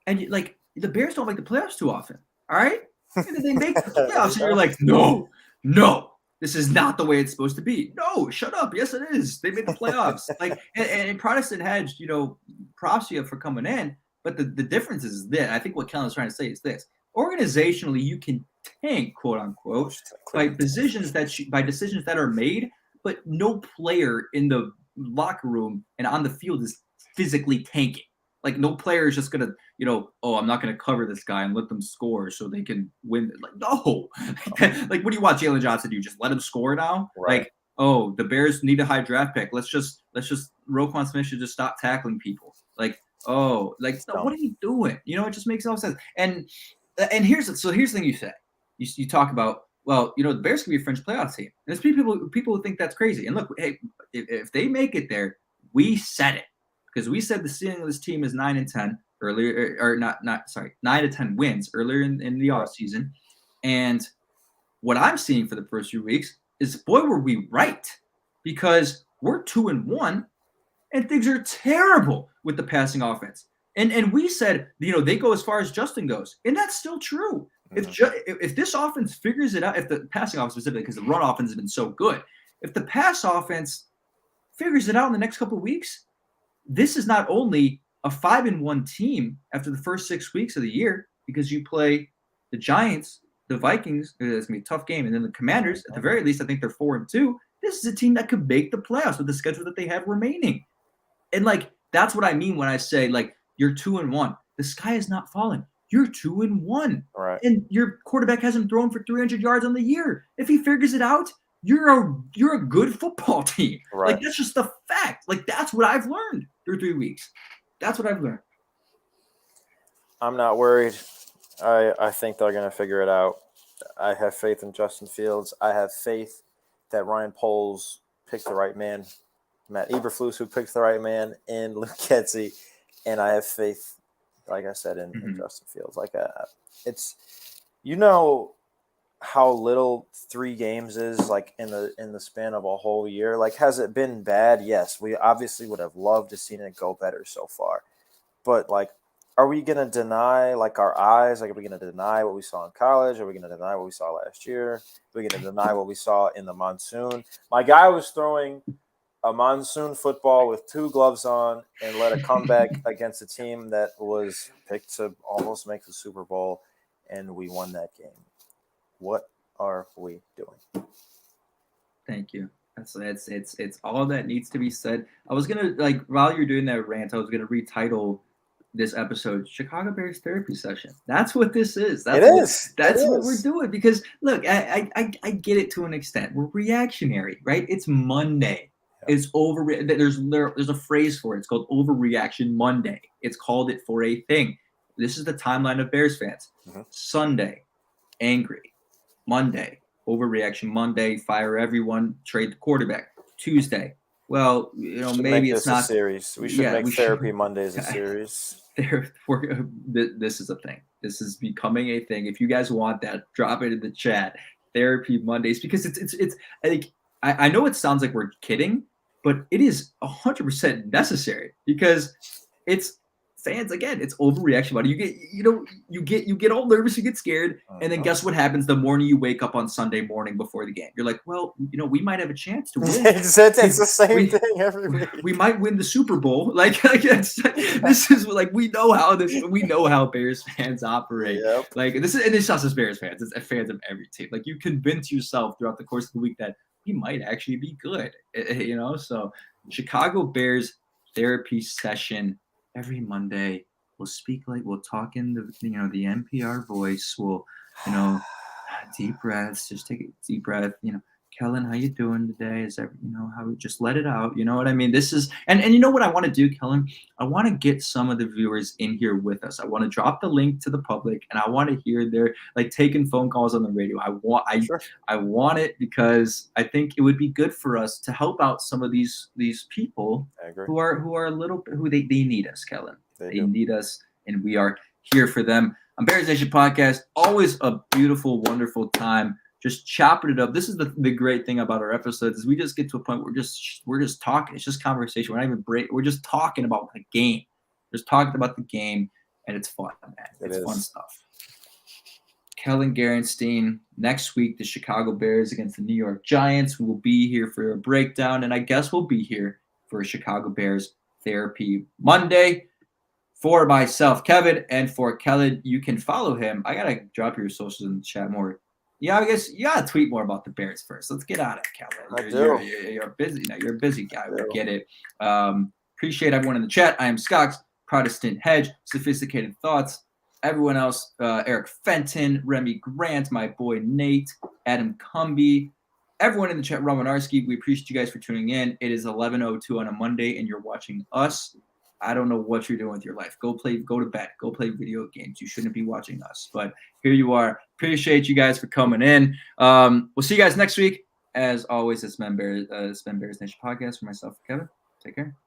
the Bears don't make the playoffs too often, all right? And then they make the playoffs, and you're like, no, this is not the way it's supposed to be. No, shut up. Yes, it is. They made the playoffs. And Protestant Hedge, props you for coming in. But the difference is this. I think what Kellyn's trying to say is this. Organizationally, you can tank, quote unquote, by decisions that are made, but no player in the locker room and on the field is physically tanking. Like, no player is just gonna, I'm not gonna cover this guy and let them score so they can win. Like, no. Like, what do you want Jalen Johnson to do? Just let him score now? Right. Like, oh, the Bears need a high draft pick. Let's just Roquan Smith should just stop tackling people. Like, oh, like, no, what are you doing? It just makes no sense. And here's the thing you say. You talk about, well, the Bears can be a fringe playoff team. And there's people who think that's crazy. And look, hey, if they make it there, we said it. Because we said the ceiling of this team is 9-10 earlier, or 9-10 wins earlier in the offseason. And what I'm seeing for the first few weeks is, boy, were we right. Because we're 2-1, and things are terrible with the passing offense. And we said, they go as far as Justin goes. And that's still true. If this offense figures it out, if the passing offense specifically, because the run offense has been so good, if the pass offense figures it out in the next couple of weeks, this is not only a 5-1 team after the first 6 weeks of the year, because you play the Giants, the Vikings, it's going to be a tough game, and then the Commanders, at the very least, I think they're 4-2. This is a team that could make the playoffs with the schedule that they have remaining. And, that's what I mean when I say, you're 2-1. The sky is not falling. You're 2-1. Right. And your quarterback hasn't thrown for 300 yards on the year. If he figures it out, you're a good football team. Right. That's just the fact. That's what I've learned through 3 weeks. That's what I've learned. I'm not worried. I think they're going to figure it out. I have faith in Justin Fields. I have faith that Ryan Poles picked the right man. Matt Eberflus, who picked the right man, and Luke Getsy. And I have faith, like I said, in Justin Fields. It's how little 3 games is in the span of a whole year. Has it been bad? Yes, we obviously would have loved to seen it go better so far. But are we gonna deny our eyes? Are we gonna deny what we saw in college? Are we gonna deny what we saw last year? Are we gonna deny what we saw in the monsoon? My guy was throwing a monsoon football with 2 gloves on and led a comeback against a team that was picked to almost make the Super Bowl, and we won that game. What are we doing? Thank you. It's all that needs to be said. I was gonna while you're doing that rant, I was gonna retitle this episode "Chicago Bears Therapy Session." That's what this is. That's what we're doing. Because look, I get it to an extent. We're reactionary, right? It's Monday. Yeah. It's over. There's a phrase for it. It's called Overreaction Monday. It's called it for a thing. This is the timeline of Bears fans. Sunday, angry. Monday, overreaction. Monday, fire everyone, trade the quarterback. Tuesday, well, maybe it's not a series. We should make Therapy Mondays a series. This is a thing. This is becoming a thing. If you guys want that, drop it in the chat. Therapy Mondays, because it's I know it sounds like we're kidding, but it is 100% necessary, because it's fans, again, it's overreaction. Buddy, you get all nervous, you get scared, and then guess what happens the morning you wake up on Sunday morning before the game? You're like, well, we might have a chance to win. It's the same thing every week. We might win the Super Bowl. This is we know how Bears fans operate. Yep. It's not just Bears fans; it's fans of every team. You convince yourself throughout the course of the week that we might actually be good. So Chicago Bears Therapy Session. Every Monday, we'll talk in the NPR voice. We'll, deep breaths, just take a deep breath. Kellyn, how you doing today? Is that, how we just let it out? You know what I mean? This is, and you know what I want to do, Kellyn? I want to get some of the viewers in here with us. I want to drop the link to the public, and I want to hear their, taking phone calls on the radio. I want it, because I think it would be good for us to help out some of these people who are a little bit, who they need us, Kellyn. They need us, and we are here for them. On Bears Nation Podcast, always a beautiful, wonderful time. Just chopping it up. This is the great thing about our episodes, is we just get to a point where we're just talking. It's just conversation. We're not even We're just talking about the game. Just talking about the game, and it's fun, man. It's fun stuff. Kellyn Gerenstein. Next week, the Chicago Bears against the New York Giants. We will be here for a breakdown, and I guess we'll be here for a Chicago Bears Therapy Monday. For myself, Kevin, and for Kellyn, you can follow him. I got to drop your socials in the chat more. Yeah, I guess you got to tweet more about the Bears first. Let's get out of it, Kellyn. You're busy. You're a busy guy. We get it. Appreciate everyone in the chat. I am Scox, Protestant Hedge, Sophisticated Thoughts. Everyone else, Eric Fenton, Remy Grant, my boy Nate, Adam Cumby, everyone in the chat, Roman Arski. We appreciate you guys for tuning in. It is 11:02 on a Monday, and you're watching us. I don't know what you're doing with your life. Go to bed. Go play video games. You shouldn't be watching us. But here you are. Appreciate you guys for coming in. We'll see you guys next week. As always, it's Bears Nation Podcast for myself, Kevin. Take care.